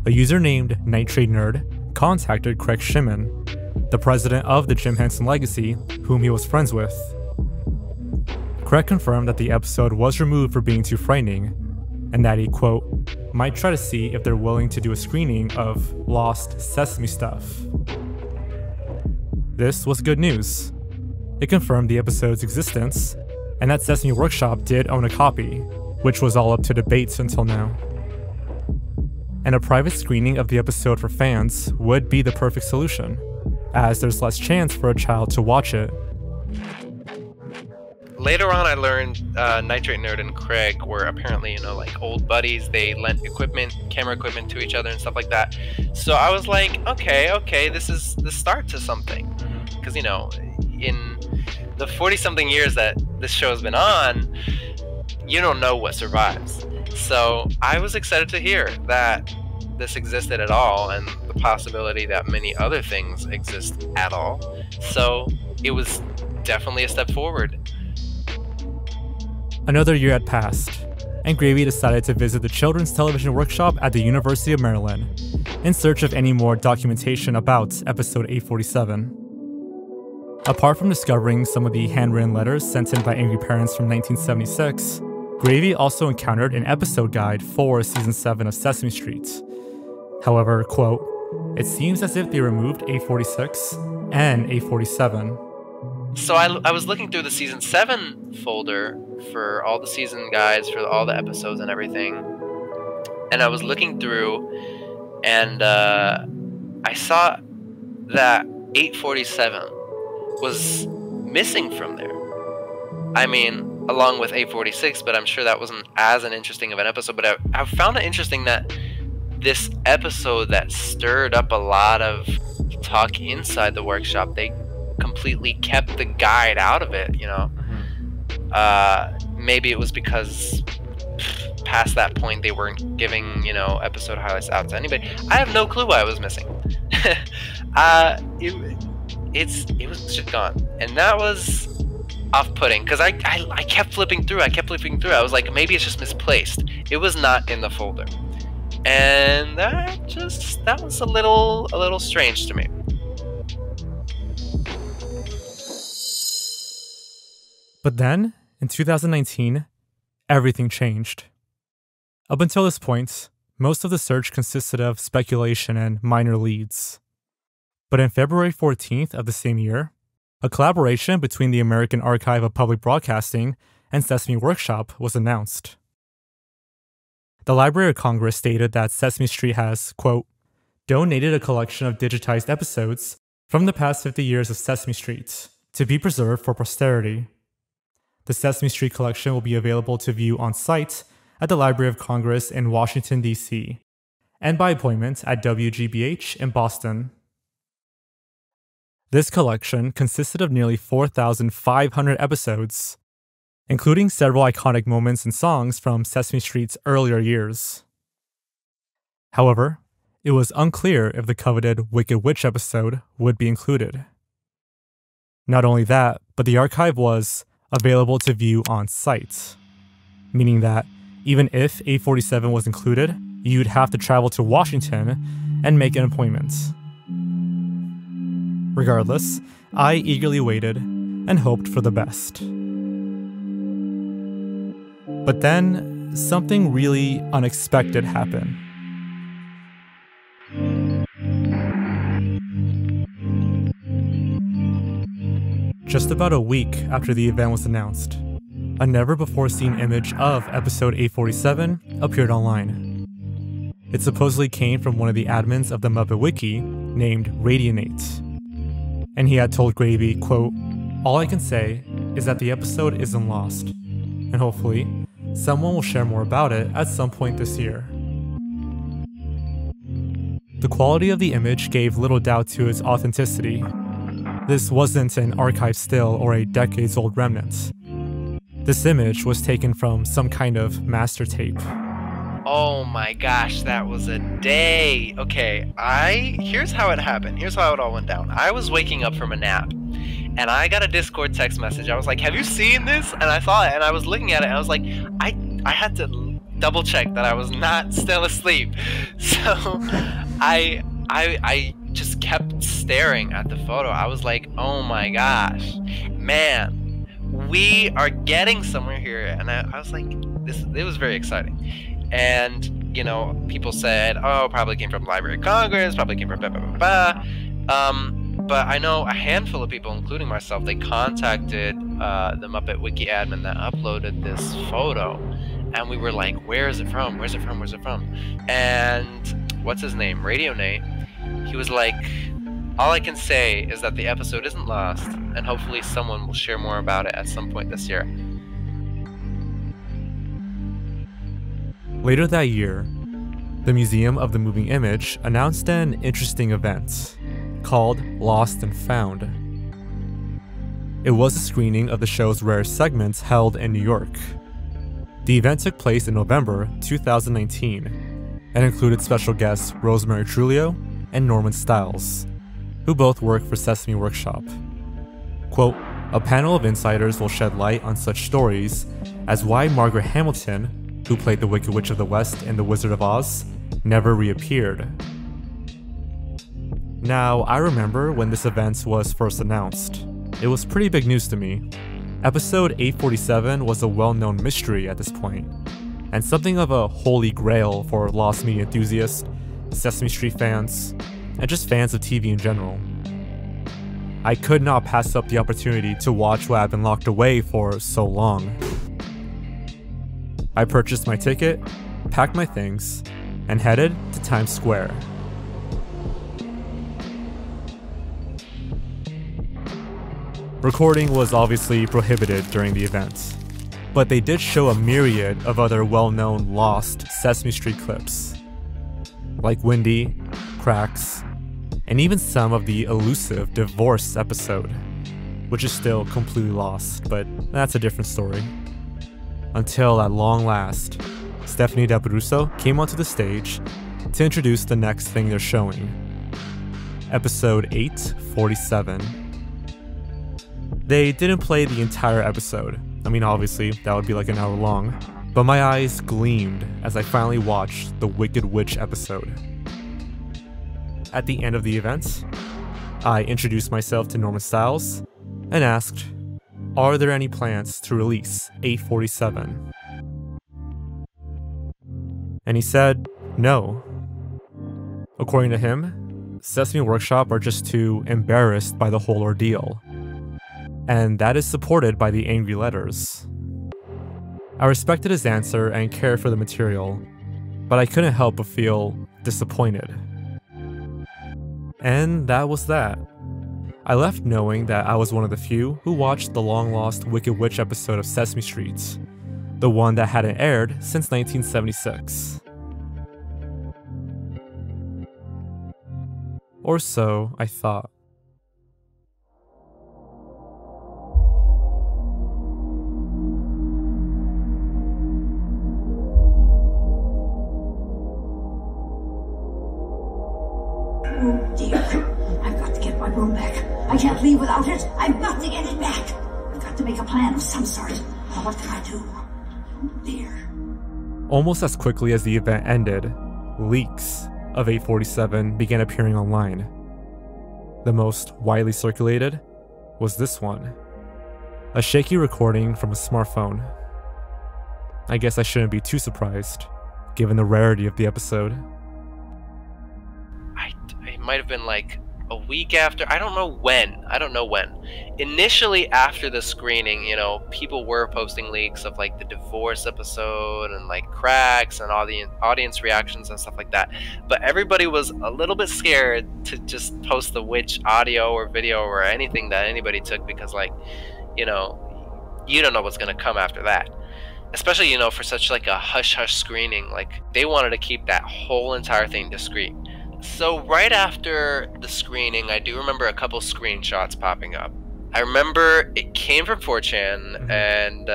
A user named Nitrate Nerd contacted Craig Shimon, the president of the Jim Henson Legacy, whom he was friends with. Craig confirmed that the episode was removed for being too frightening, and that he, quote, might try to see if they're willing to do a screening of Lost Sesame Stuff. This was good news. It confirmed the episode's existence, and that Sesame Workshop did own a copy, which was all up to debate until now. And a private screening of the episode for fans would be the perfect solution, as there's less chance for a child to watch it. Later on, I learned Nitrate Nerd and Craig were apparently, like old buddies. They lent camera equipment to each other and stuff like that. So I was like, okay, this is the start to something. Because, in the 40-something years that this show has been on, you don't know what survives. So I was excited to hear that this existed at all, and the possibility that many other things exist at all. So it was definitely a step forward. Another year had passed, and Gravy decided to visit the Children's Television Workshop at the University of Maryland in search of any more documentation about episode 847. Apart from discovering some of the handwritten letters sent in by angry parents from 1976, Gravy also encountered an episode guide for Season 7 of Sesame Street. However, quote, it seems as if they removed 846 and 847. So I was looking through the Season 7 folder for all the season guides, for all the episodes and everything. And I was looking through, and I saw that 847 was missing from there. I mean, along with 846, but I'm sure that wasn't as interesting of an episode. But I found it interesting that this episode that stirred up a lot of talk inside the workshop, they completely kept the guide out of it, maybe it was because past that point they weren't giving, episode highlights out to anybody. I have no clue why it was missing. It was just gone, and that was off-putting because I kept flipping through. I was like, maybe it's just misplaced. It was not in the folder, and that was a little strange to me. But then, in 2019, everything changed. Up until this point, most of the search consisted of speculation and minor leads. But on February 14th of the same year, a collaboration between the American Archive of Public Broadcasting and Sesame Workshop was announced. The Library of Congress stated that Sesame Street has, quote, donated a collection of digitized episodes from the past 50 years of Sesame Street to be preserved for posterity. The Sesame Street collection will be available to view on site at the Library of Congress in Washington, D.C., and by appointment at WGBH in Boston. This collection consisted of nearly 4,500 episodes, including several iconic moments and songs from Sesame Street's earlier years. However, it was unclear if the coveted Wicked Witch episode would be included. Not only that, but the archive was available to view on site, meaning that Even if 847 was included, you'd have to travel to Washington and make an appointment. Regardless, I eagerly waited and hoped for the best. But then, something really unexpected happened. Just about a week after the event was announced, a never-before-seen image of episode 847 appeared online. It supposedly came from one of the admins of the Muppet Wiki named Radionate. And he had told Gravy, quote, "All I can say is that the episode isn't lost, and hopefully, someone will share more about it at some point this year." The quality of the image gave little doubt to its authenticity. This wasn't an archive still or a decades-old remnant. This image was taken from some kind of master tape. Oh my gosh, that was a day. Okay, here's how it happened. Here's how it all went down. I was waking up from a nap, and I got a Discord text message. I was like, "Have you seen this?" And I saw it, and I was looking at it, and I was like, I had to double check that I was not still asleep. So I just kept staring at the photo. I was like, oh my gosh, man, we are getting somewhere here. And I was like, it was very exciting. And, you know, people said, oh, probably came from Library of Congress, probably came from blah, blah, blah, blah. But I know a handful of people, including myself, they contacted the Muppet Wiki admin that uploaded this photo. And we were like, where is it from? Where's it from? Where's it from? And what's his name? Radionate. He was like, all I can say is that the episode isn't lost, and hopefully someone will share more about it at some point this year. Later that year, the Museum of the Moving Image announced an interesting event called Lost and Found. It was a screening of the show's rare segments held in New York. The event took place in November 2019 and included special guests Rosemary Trujillo and Norman Stiles, who both work for Sesame Workshop. Quote, a panel of insiders will shed light on such stories as why Margaret Hamilton, who played the Wicked Witch of the West in The Wizard of Oz, never reappeared. Now, I remember when this event was first announced. It was pretty big news to me. Episode 847 was a well-known mystery at this point, and something of a holy grail for Lost Media enthusiasts, Sesame Street fans, and just fans of TV in general. I could not pass up the opportunity to watch what had been locked away for so long. I purchased my ticket, packed my things, and headed to Times Square. Recording was obviously prohibited during the event, but they did show a myriad of other well-known lost Sesame Street clips, like Wendy, Cracks, and even some of the elusive divorce episode, which is still completely lost, but that's a different story. Until at long last, Stephanie D'Abruzzo came onto the stage to introduce the next thing they're showing, episode 847. They didn't play the entire episode. I mean, obviously, that would be like an hour long, but my eyes gleamed as I finally watched the Wicked Witch episode. At the end of the event, I introduced myself to Norman Stiles and asked, are there any plans to release 847? And he said, no. According to him, Sesame Workshop are just too embarrassed by the whole ordeal. And that is supported by the angry letters. I respected his answer and cared for the material, but I couldn't help but feel disappointed. And that was that. I left knowing that I was one of the few who watched the long-lost Wicked Witch episode of Sesame Street, the one that hadn't aired since 1976. Or so I thought. Oh dear, I've got to get my room back. I can't leave without it. I've got to get it back. I've got to make a plan of some sort. Now what can I do? Oh dear. Almost as quickly as the event ended, leaks of 847 began appearing online. The most widely circulated was this one, a shaky recording from a smartphone. I guess I shouldn't be too surprised, given the rarity of the episode. It might have been like a week after. I don't know when. Initially, after the screening, you know, people were posting leaks of like the divorce episode and like cracks and all the audience reactions and stuff like that. But everybody was a little bit scared to just post the which audio or video or anything that anybody took, because, like, you know, you don't know what's gonna come after that. Especially, you know, for such like a hush-hush screening, like they wanted to keep that whole entire thing discreet. So right after the screening, I do remember a couple screenshots popping up. I remember it came from 4chan, and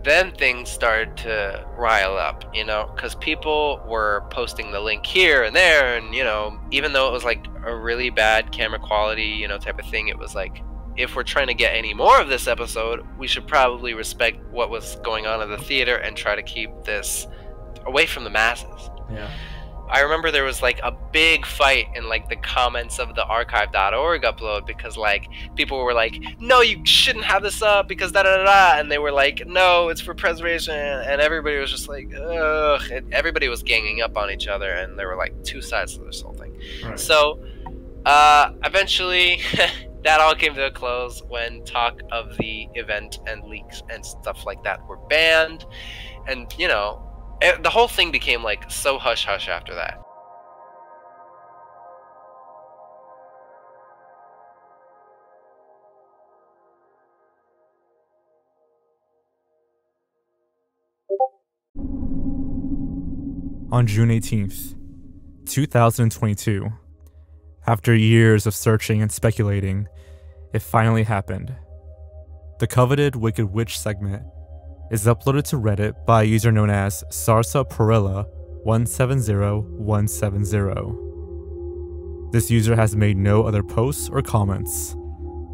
then things started to rile up, you know, because people were posting the link here and there, and, you know, even though it was like a really bad camera quality, you know, type of thing, it was like, if we're trying to get any more of this episode, we should probably respect what was going on in the theater and try to keep this away from the masses. Yeah. I remember there was like a big fight in like the comments of the archive.org upload, because like people were like, no, you shouldn't have this up because da da da da, and they were like, no, it's for preservation, and everybody was just like, ugh, and everybody was ganging up on each other, and there were like two sides to this whole thing. Right. So eventually that all came to a close when talk of the event and leaks and stuff like that were banned, and, you know, the whole thing became like so hush-hush after that. On June 18th, 2022, after years of searching and speculating, it finally happened. The coveted Wicked Witch segment is uploaded to Reddit by a user known as Sarsaparilla170170. This user has made no other posts or comments,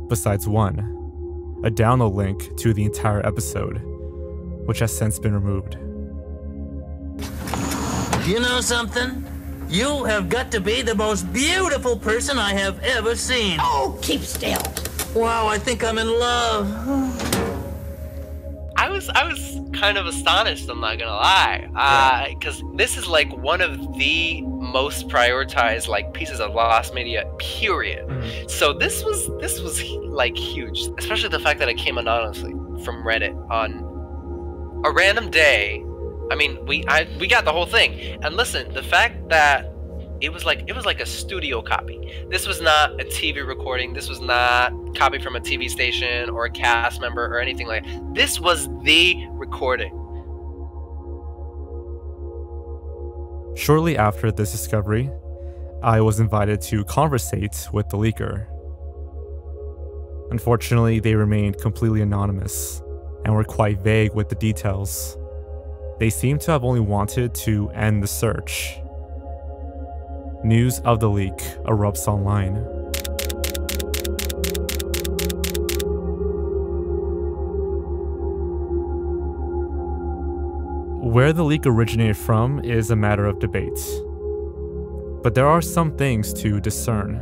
besides one, a download link to the entire episode, which has since been removed. You know something? You have got to be the most beautiful person I have ever seen. Oh, keep still. Wow, I think I'm in love. I was kind of astonished, I'm not gonna lie, because this is like one of the most prioritized like pieces of lost media, period. So this was like huge, especially the fact that it came anonymously from Reddit on a random day. I mean, we got the whole thing, and listen, the fact that it was like a studio copy. This was not a TV recording. This was not copied from a TV station or a cast member or anything like that. This was the recording. Shortly after this discovery, I was invited to conversate with the leaker. Unfortunately, they remained completely anonymous and were quite vague with the details. They seem to have only wanted to end the search. News of the leak erupts online. Where the leak originated from is a matter of debate, but there are some things to discern.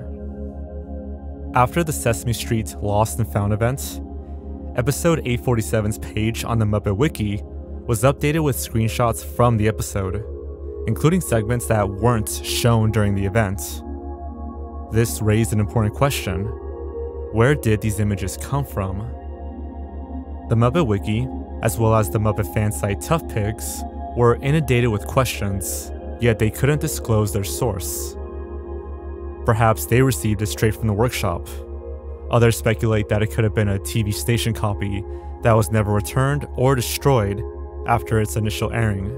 After the Sesame Street Lost and Found event, episode 847's page on the Muppet Wiki was updated with screenshots from the episode, including segments that weren't shown during the event. This raised an important question: where did these images come from? The Muppet Wiki, as well as the Muppet fan site Tough Pigs, were inundated with questions, yet they couldn't disclose their source. Perhaps they received it straight from the workshop. Others speculate that it could have been a TV station copy that was never returned or destroyed after its initial airing.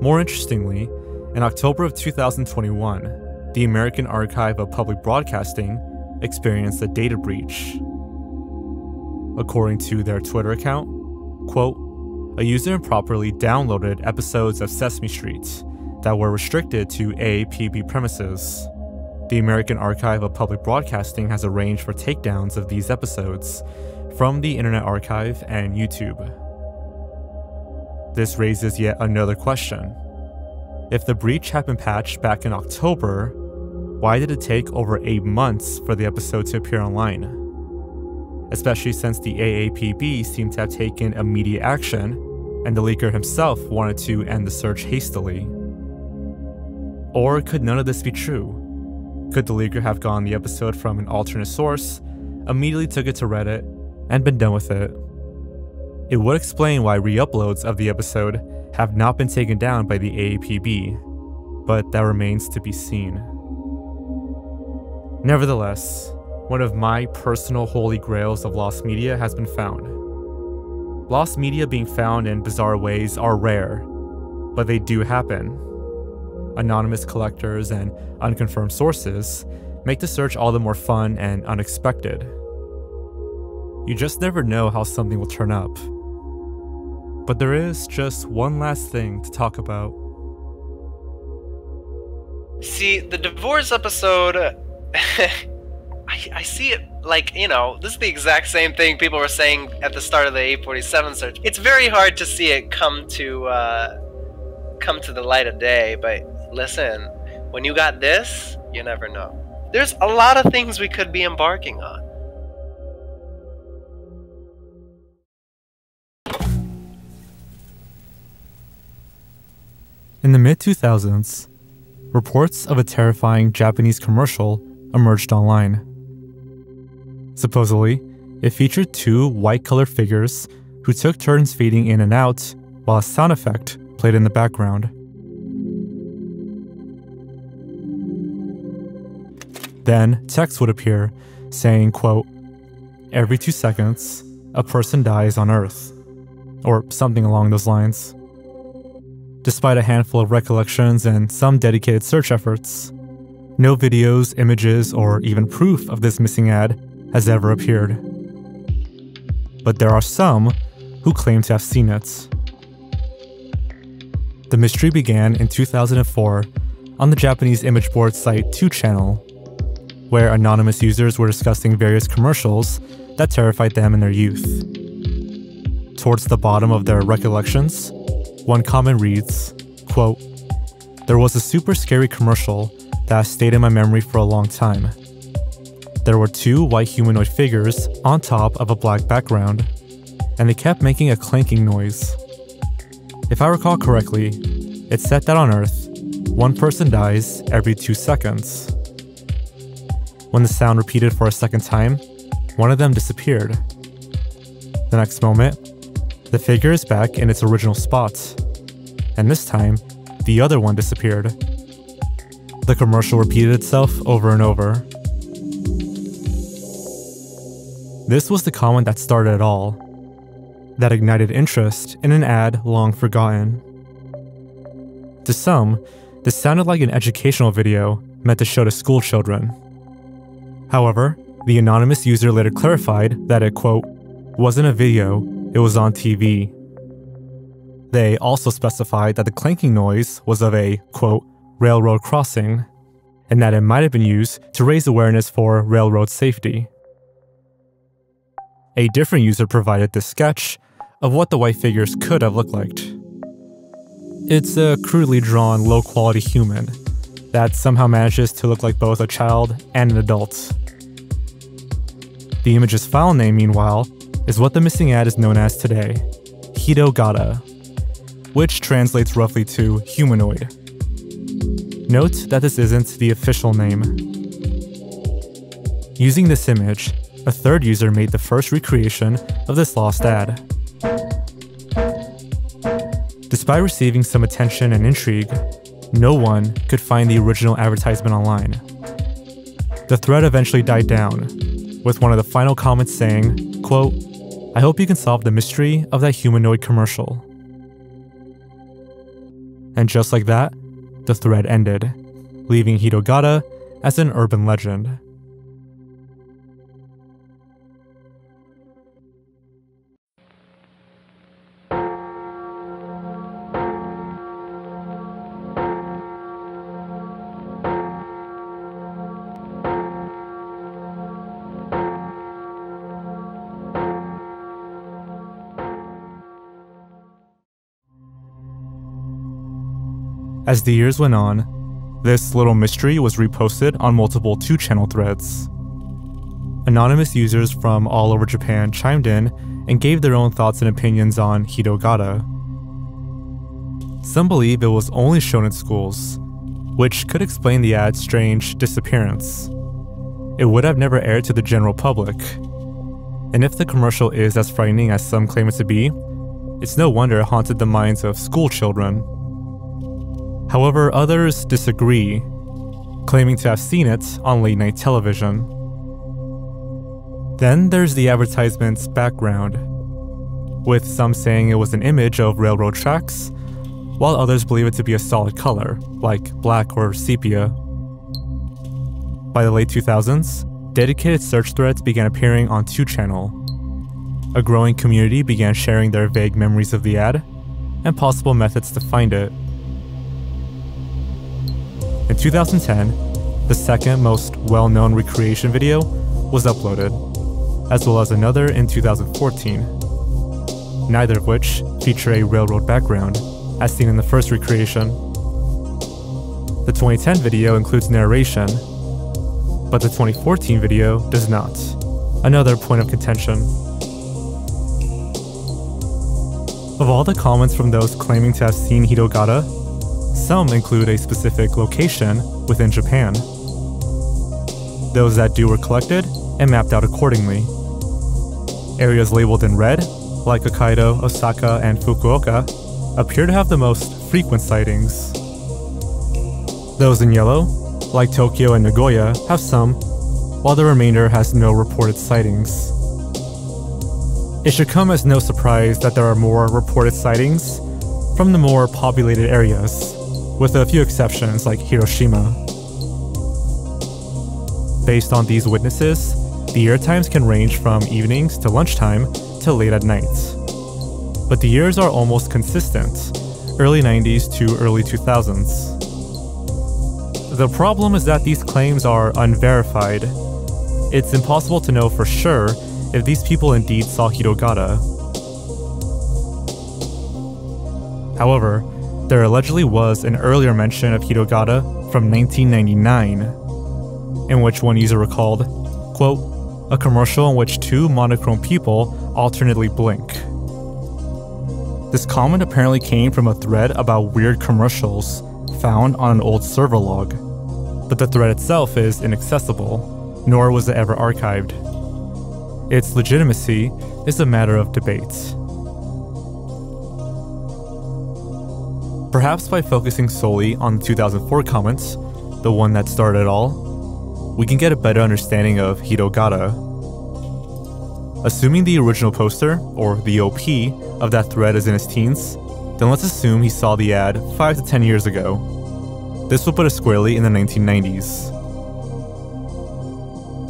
More interestingly, in October of 2021, the American Archive of Public Broadcasting experienced a data breach. According to their Twitter account, quote, a user improperly downloaded episodes of Sesame Street that were restricted to AAPB premises. The American Archive of Public Broadcasting has arranged for takedowns of these episodes from the Internet Archive and YouTube. This raises yet another question. If the breach had been patched back in October, why did it take over 8 months for the episode to appear online? Especially since the AAPB seemed to have taken immediate action, and the leaker himself wanted to end the search hastily. Or could none of this be true? Could the leaker have gotten the episode from an alternate source, immediately took it to Reddit, and been done with it? It would explain why re-uploads of the episode have not been taken down by the AAPB, but that remains to be seen. Nevertheless, one of my personal holy grails of lost media has been found. Lost media being found in bizarre ways are rare, but they do happen. Anonymous collectors and unconfirmed sources make the search all the more fun and unexpected. You just never know how something will turn up. But there is just one last thing to talk about. See, the divorce episode, I see it like, this is the exact same thing people were saying at the start of the 847 search. It's very hard to see it come to the light of day, but listen, when you got this, you never know. There's a lot of things we could be embarking on. In the mid-2000s, reports of a terrifying Japanese commercial emerged online. Supposedly, it featured 2 white-colored figures who took turns fading in and out while a sound effect played in the background. Then, text would appear saying, quote, "Every 2 seconds, a person dies on Earth," or something along those lines. Despite a handful of recollections and some dedicated search efforts, no videos, images, or even proof of this missing ad has ever appeared. But there are some who claim to have seen it. The mystery began in 2004 on the Japanese image board site 2channel, where anonymous users were discussing various commercials that terrified them in their youth. Towards the bottom of their recollections, one comment reads, quote, "There was a super scary commercial that has stayed in my memory for a long time. There were 2 white humanoid figures on top of a black background, and they kept making a clanking noise. If I recall correctly, it said that on Earth, 1 person dies every 2 seconds. When the sound repeated for a second time, one of them disappeared. The next moment, the figure is back in its original spot, and this time, the other one disappeared. The commercial repeated itself over and over." This was the comment that started it all, that ignited interest in an ad long forgotten. To some, this sounded like an educational video meant to show to school children. However, the anonymous user later clarified that it, quote, "wasn't a video, it was on TV." They also specified that the clanking noise was of a, quote, "railroad crossing," and that it might have been used to raise awareness for railroad safety. A different user provided this sketch of what the white figures could have looked like. It's a crudely drawn, low-quality human that somehow manages to look like both a child and an adult. The image's file name, meanwhile, is what the missing ad is known as today, Hitogata, which translates roughly to humanoid. Note that this isn't the official name. Using this image, a third user made the first recreation of this lost ad. Despite receiving some attention and intrigue, no one could find the original advertisement online. The thread eventually died down, with one of the final comments saying, quote, "I hope you can solve the mystery of that humanoid commercial." And just like that, the thread ended, leaving Hitogata as an urban legend. As the years went on, this little mystery was reposted on multiple 2-channel threads. Anonymous users from all over Japan chimed in and gave their own thoughts and opinions on Hitogata. Some believe it was only shown in schools, which could explain the ad's strange disappearance. It would have never aired to the general public. And if the commercial is as frightening as some claim it to be, it's no wonder it haunted the minds of school children. However, others disagree, claiming to have seen it on late-night television. Then there's the advertisement's background, with some saying it was an image of railroad tracks, while others believe it to be a solid color, like black or sepia. By the late 2000s, dedicated search threads began appearing on 2channel. A growing community began sharing their vague memories of the ad, and possible methods to find it. In 2010, the second most well-known recreation video was uploaded, as well as another in 2014, neither of which feature a railroad background, as seen in the first recreation. The 2010 video includes narration, but the 2014 video does not, another point of contention. Of all the comments from those claiming to have seen Hitogata, some include a specific location within Japan. Those that do were collected and mapped out accordingly. Areas labeled in red, like Hokkaido, Osaka, and Fukuoka, appear to have the most frequent sightings. Those in yellow, like Tokyo and Nagoya, have some, while the remainder has no reported sightings. It should come as no surprise that there are more reported sightings from the more populated areas, with a few exceptions like Hiroshima. Based on these witnesses, the air times can range from evenings to lunchtime to late at night. But the years are almost consistent, early 90s to early 2000s. The problem is that these claims are unverified. It's impossible to know for sure if these people indeed saw Hitogata. However, there allegedly was an earlier mention of Hitogata from 1999, in which one user recalled, quote, "a commercial in which 2 monochrome people alternately blink." This comment apparently came from a thread about weird commercials found on an old server log, but the thread itself is inaccessible, nor was it ever archived. Its legitimacy is a matter of debate. Perhaps by focusing solely on the 2004 comments, the one that started it all, we can get a better understanding of Hitogata. Assuming the original poster, or the OP, of that thread is in his teens, then let's assume he saw the ad 5 to 10 years ago. This would put us squarely in the 1990s.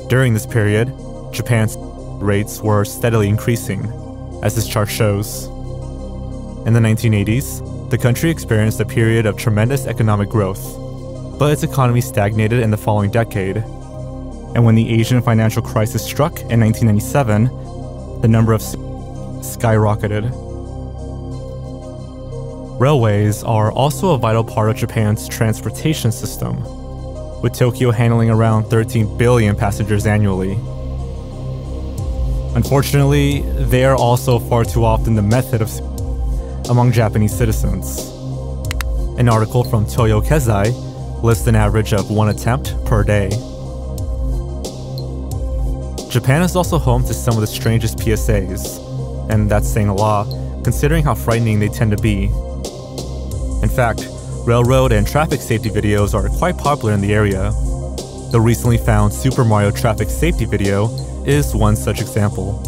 During this period, Japan's rates were steadily increasing, as this chart shows. In the 1980s, the country experienced a period of tremendous economic growth, but its economy stagnated in the following decade. And when the Asian financial crisis struck in 1997, the number of skyrocketed. Railways are also a vital part of Japan's transportation system, with Tokyo handling around 13 billion passengers annually. Unfortunately, they are also far too often the method of among Japanese citizens. An article from Toyo Kezai lists an average of 1 attempt per day. Japan is also home to some of the strangest PSAs, and that's saying a lot, considering how frightening they tend to be. In fact, railroad and traffic safety videos are quite popular in the area. The recently found Super Mario traffic safety video is one such example.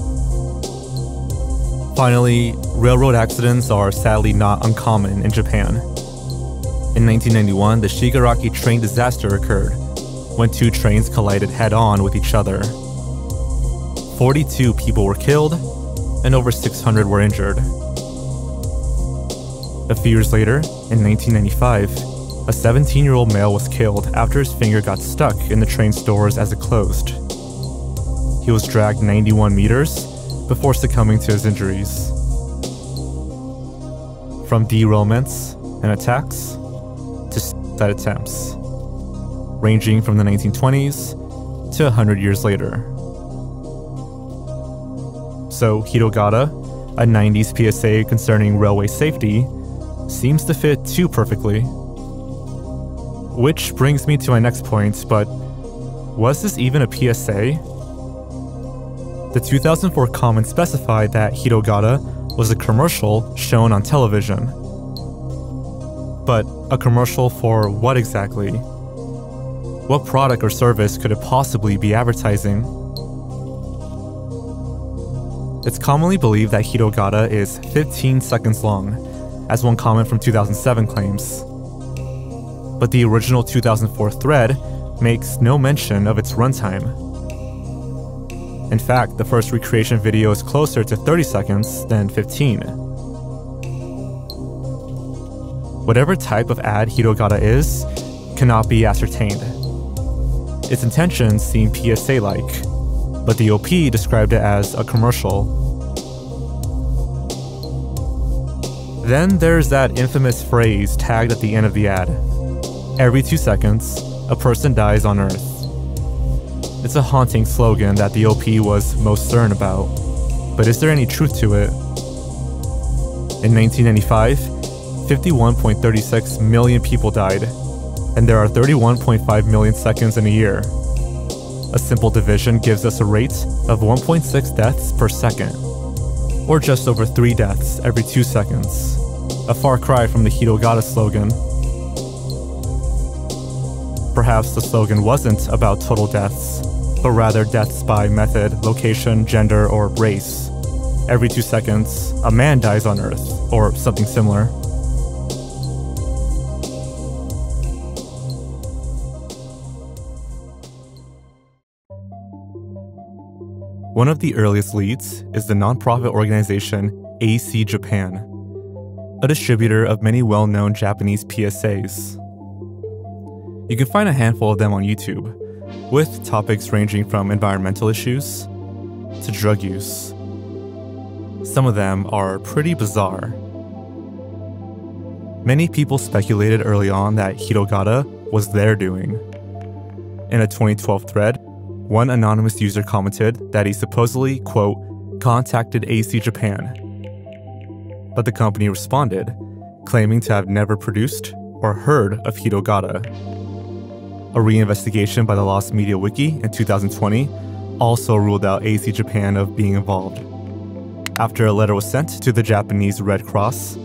Finally, railroad accidents are sadly not uncommon in Japan. In 1991, the Shigaraki train disaster occurred, when 2 trains collided head-on with each other. 42 people were killed, and over 600 were injured. A few years later, in 1995, a 17-year-old male was killed after his finger got stuck in the train's doors as it closed. He was dragged 91 meters before succumbing to his injuries. From derailments and attacks to suicide attempts, ranging from the 1920s to 100 years later. So Hitogata, a 90s PSA concerning railway safety, seems to fit too perfectly. Which brings me to my next point, but was this even a PSA? The 2004 comment specified that Hitogata was a commercial shown on television. But a commercial for what exactly? What product or service could it possibly be advertising? It's commonly believed that Hitogata is 15 seconds long, as one comment from 2007 claims. But the original 2004 thread makes no mention of its runtime. In fact, the first recreation video is closer to 30 seconds than 15. Whatever type of ad Hitogata is, cannot be ascertained. Its intentions seem PSA-like, but the OP described it as a commercial. Then there's that infamous phrase tagged at the end of the ad. Every 2 seconds, a person dies on Earth. It's a haunting slogan that the OP was most certain about, but is there any truth to it? In 1995, 51.36 million people died, and there are 31.5 million seconds in a year. A simple division gives us a rate of 1.6 deaths per second, or just over 3 deaths every 2 seconds. A far cry from the Hitogata slogan. Perhaps the slogan wasn't about total deaths, but rather deaths by method, location, gender, or race. Every 2 seconds, a man dies on Earth, or something similar. One of the earliest leads is the nonprofit organization AC Japan, a distributor of many well-known Japanese PSAs. You can find a handful of them on YouTube, with topics ranging from environmental issues to drug use. Some of them are pretty bizarre. Many people speculated early on that Hitogata was their doing. In a 2012 thread, one anonymous user commented that he supposedly, quote, contacted AC Japan. But the company responded, claiming to have never produced or heard of Hitogata. A reinvestigation by the Lost Media Wiki in 2020 also ruled out AC Japan of being involved. After a letter was sent to the Japanese Red Cross,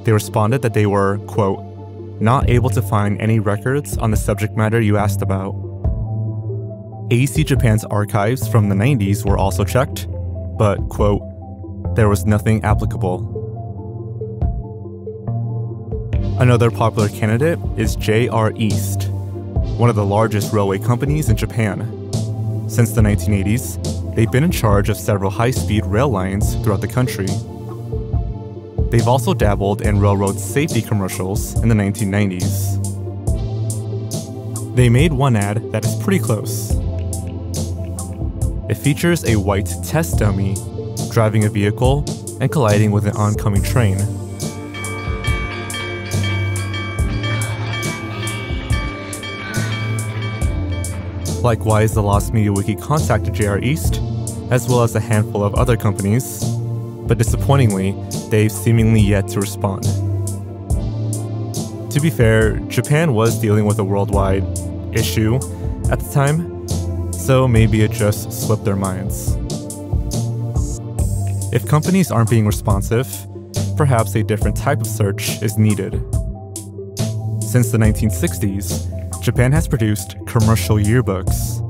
they responded that they were, quote, not able to find any records on the subject matter you asked about. AC Japan's archives from the 90s were also checked, but, quote, there was nothing applicable. Another popular candidate is JR East, one of the largest railway companies in Japan. Since the 1980s, they've been in charge of several high-speed rail lines throughout the country. They've also dabbled in railroad safety commercials in the 1990s. They made one ad that is pretty close. It features a white test dummy driving a vehicle and colliding with an oncoming train. Likewise, the Lost Media Wiki contacted JR East, as well as a handful of other companies, but disappointingly, they've seemingly yet to respond. To be fair, Japan was dealing with a worldwide issue at the time, so maybe it just slipped their minds. If companies aren't being responsive, perhaps a different type of search is needed. Since the 1960s, Japan has produced commercial yearbooks,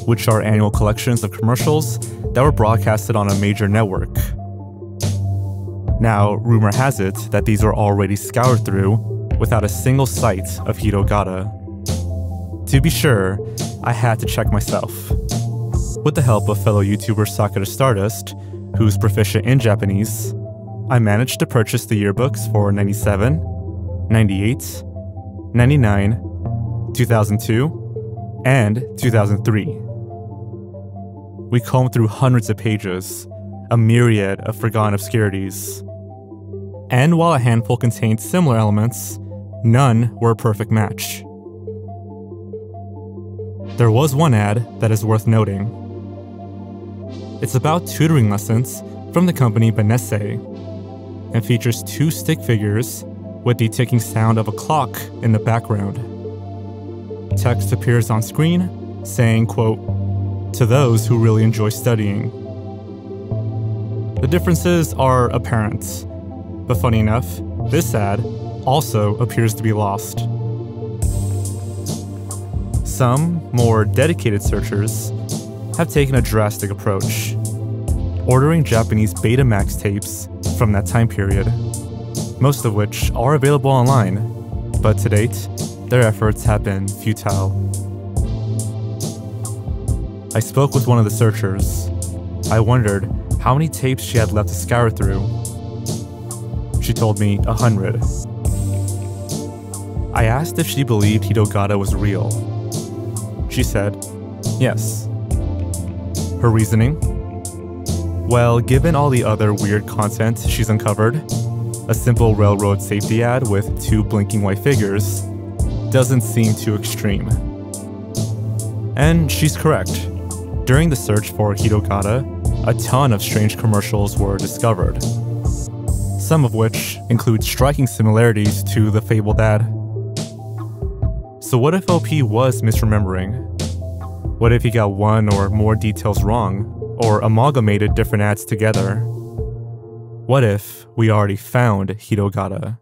which are annual collections of commercials that were broadcasted on a major network. Now, rumor has it that these were already scoured through without a single sight of Hitogata. To be sure, I had to check myself. With the help of fellow YouTuber Sakura Stardust, who's proficient in Japanese, I managed to purchase the yearbooks for 97, 98, 99, 2002, and 2003. We combed through hundreds of pages, a myriad of forgotten obscurities. And while a handful contained similar elements, none were a perfect match. There was one ad that is worth noting. It's about tutoring lessons from the company Benesse and features 2 stick figures with the ticking sound of a clock in the background. Text appears on screen saying, quote, "To those who really enjoy studying." The differences are apparent, but funny enough, this ad also appears to be lost. Some more dedicated searchers have taken a drastic approach, ordering Japanese Betamax tapes from that time period, most of which are available online, but to date, their efforts have been futile. I spoke with one of the searchers. I wondered how many tapes she had left to scour through. She told me 100. I asked if she believed Hitogata was real. She said, yes. Her reasoning? Well, given all the other weird content she's uncovered, a simple railroad safety ad with 2 blinking white figures doesn't seem too extreme. And she's correct. During the search for Hitogata, a ton of strange commercials were discovered, some of which include striking similarities to the fabled ad. So what if OP was misremembering? What if he got one or more details wrong, or amalgamated different ads together? What if we already found Hitogata?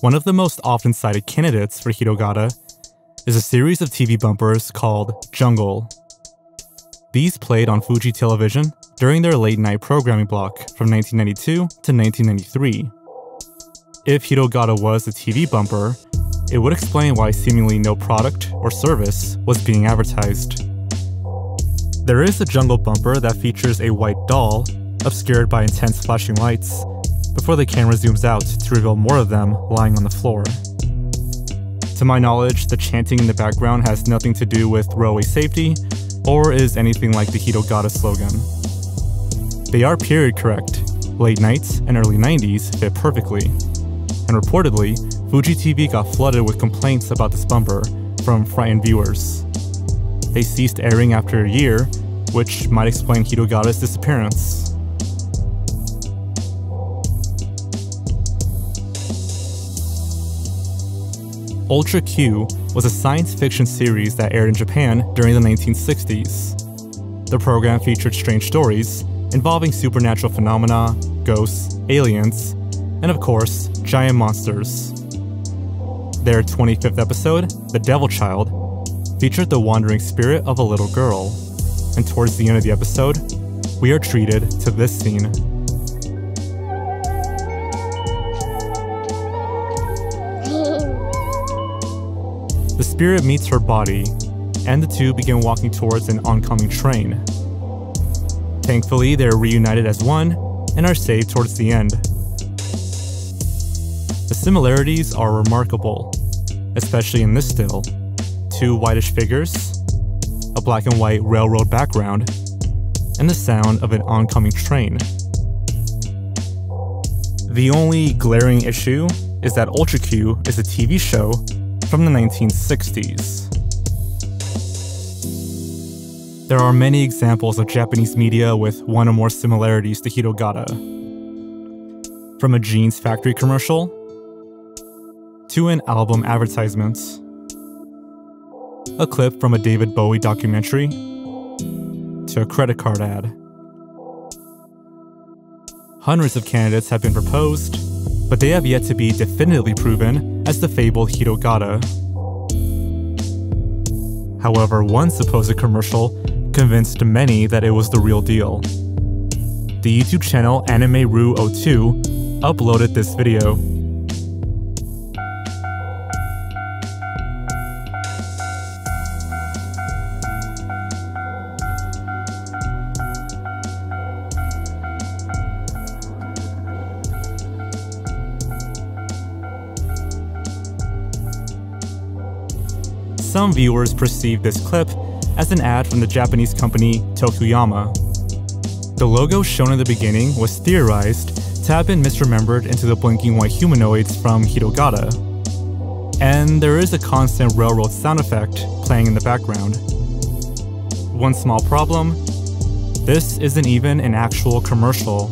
One of the most often cited candidates for Hitogata is a series of TV bumpers called Jungle. These played on Fuji Television during their late-night programming block from 1992 to 1993. If Hitogata was a TV bumper, it would explain why seemingly no product or service was being advertised. There is a Jungle bumper that features a white doll obscured by intense flashing lights before the camera zooms out to reveal more of them lying on the floor. To my knowledge, the chanting in the background has nothing to do with railway safety or is anything like the Hitogata slogan. They are period correct. Late nights and early 90s fit perfectly. And reportedly, Fuji TV got flooded with complaints about this bumper from frightened viewers. They ceased airing after a year, which might explain Hitogata's disappearance. Ultra Q was a science fiction series that aired in Japan during the 1960s. The program featured strange stories involving supernatural phenomena, ghosts, aliens, and of course, giant monsters. Their 25th episode, The Devil Child, featured the wandering spirit of a little girl, and towards the end of the episode, we are treated to this scene. The spirit meets her body, and the two begin walking towards an oncoming train. Thankfully, they're reunited as one and are saved towards the end. The similarities are remarkable, especially in this still. 2 whitish figures, a black and white railroad background, and the sound of an oncoming train. The only glaring issue is that Ultra Q is a TV show from the 1960s. There are many examples of Japanese media with one or more similarities to Hitogata. From a jeans factory commercial, to an album advertisement, a clip from a David Bowie documentary, to a credit card ad. Hundreds of candidates have been proposed, but they have yet to be definitively proven as the fabled Hitogata. However, one supposed commercial convinced many that it was the real deal. The YouTube channel AnimeRu02 uploaded this video. Some viewers perceive this clip as an ad from the Japanese company Tokuyama. The logo shown in the beginning was theorized to have been misremembered into the blinking white humanoids from Hitogata. And there is a constant railroad sound effect playing in the background. One small problem, this isn't even an actual commercial.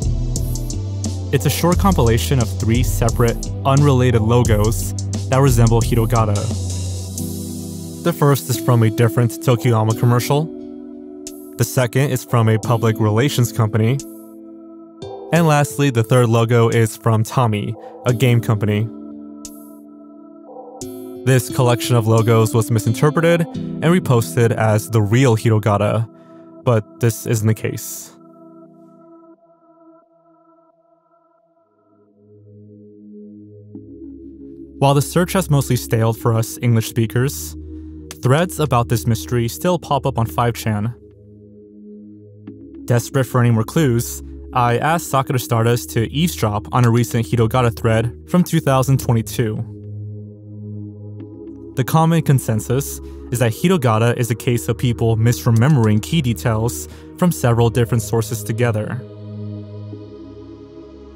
It's a short compilation of 3 separate, unrelated logos that resemble Hitogata. The first is from a different Tokiyama commercial. The second is from a public relations company. And lastly, the third logo is from Tommy, a game company. This collection of logos was misinterpreted and reposted as the real Hitogata, but this isn't the case. While the search has mostly staled for us English speakers, threads about this mystery still pop up on 5chan. Desperate for any more clues, I asked Sakura Stardust to eavesdrop on a recent Hitogata thread from 2022. The common consensus is that Hitogata is a case of people misremembering key details from several different sources together.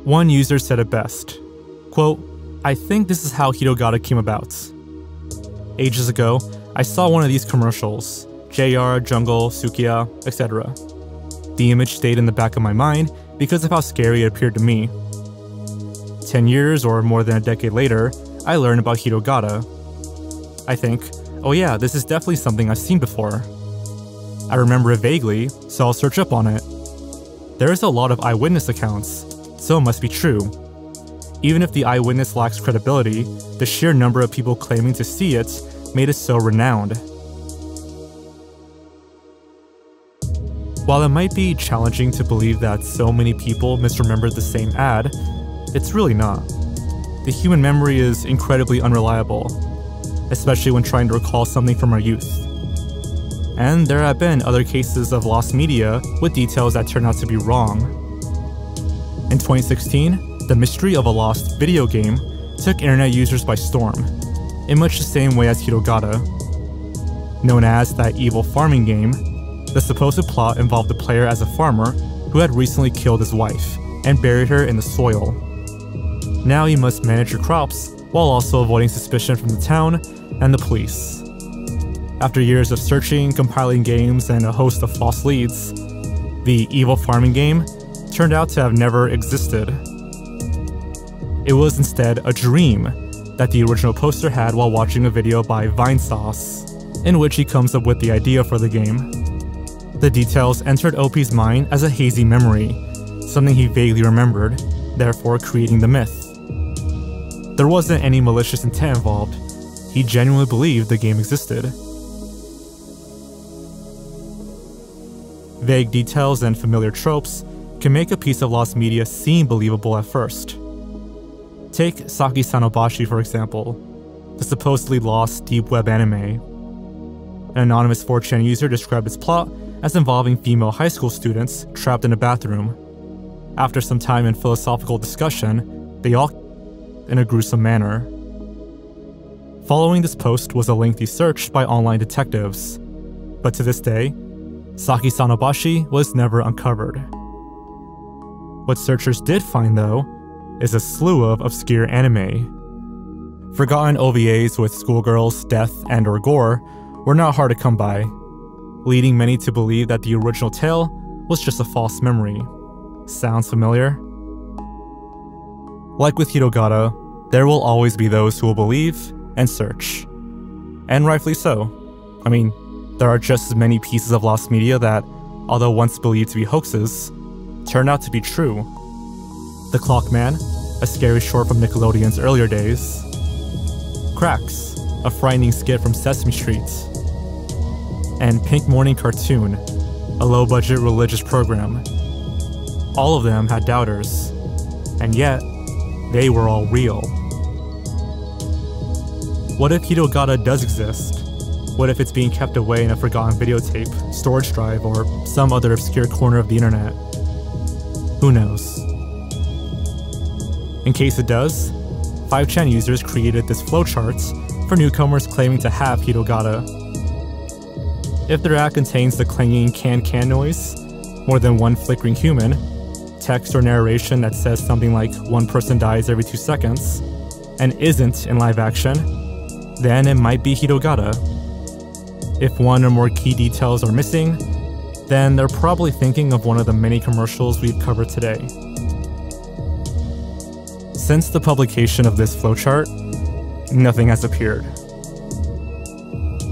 One user said it best, quote, "I think this is how Hitogata came about. Ages ago, I saw one of these commercials, JR, Jungle, Sukiya, etc. The image stayed in the back of my mind because of how scary it appeared to me. 10 years or more than a decade later, I learned about Hitogata. I think, oh yeah, this is definitely something I've seen before. I remember it vaguely, so I'll search up on it. There is a lot of eyewitness accounts, so it must be true. Even if the eyewitness lacks credibility, the sheer number of people claiming to see it made it so renowned." While it might be challenging to believe that so many people misremembered the same ad, it's really not. The human memory is incredibly unreliable, especially when trying to recall something from our youth. And there have been other cases of lost media with details that turned out to be wrong. In 2016, the mystery of a lost video game took internet users by storm, in much the same way as Hitogata. Known as that evil farming game, the supposed plot involved the player as a farmer who had recently killed his wife and buried her in the soil. Now you must manage your crops while also avoiding suspicion from the town and the police. After years of searching, compiling games, and a host of false leads, the evil farming game turned out to have never existed. It was instead a dream that the original poster had while watching a video by Vinesauce, in which he comes up with the idea for the game. The details entered OP's mind as a hazy memory, something he vaguely remembered, therefore creating the myth. There wasn't any malicious intent involved. He genuinely believed the game existed. Vague details and familiar tropes can make a piece of lost media seem believable at first. Take Saki Sanobashi for example, the supposedly lost deep web anime. An anonymous 4chan user described its plot as involving female high school students trapped in a bathroom. After some time in philosophical discussion, they all in a gruesome manner. Following this post was a lengthy search by online detectives, but to this day, Saki Sanobashi was never uncovered. What searchers did find, though, is a slew of obscure anime. Forgotten OVAs with schoolgirls, death, and/or gore were not hard to come by, leading many to believe that the original tale was just a false memory. Sounds familiar? Like with Hitogata, there will always be those who will believe and search. And rightfully so. I mean, there are just as many pieces of lost media that, although once believed to be hoaxes, turned out to be true. The Clockman, a scary short from Nickelodeon's earlier days. Cracks, a frightening skit from Sesame Street. And Pink Morning Cartoon, a low-budget religious program. All of them had doubters, and yet, they were all real. What if Hitogata does exist? What if it's being kept away in a forgotten videotape, storage drive, or some other obscure corner of the internet? Who knows? In case it does, 5chan users created this flowchart for newcomers claiming to have Hitogata. If their ad contains the clanging can noise, more than one flickering human, text or narration that says something like one person dies every 2 seconds, and isn't in live action, then it might be Hitogata. If one or more key details are missing, then they're probably thinking of one of the many commercials we've covered today. Since the publication of this flowchart, nothing has appeared.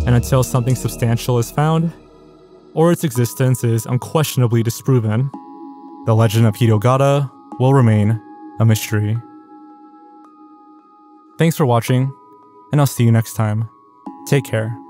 And until something substantial is found, or its existence is unquestionably disproven, the legend of Hitogata will remain a mystery. Thanks for watching, and I'll see you next time. Take care.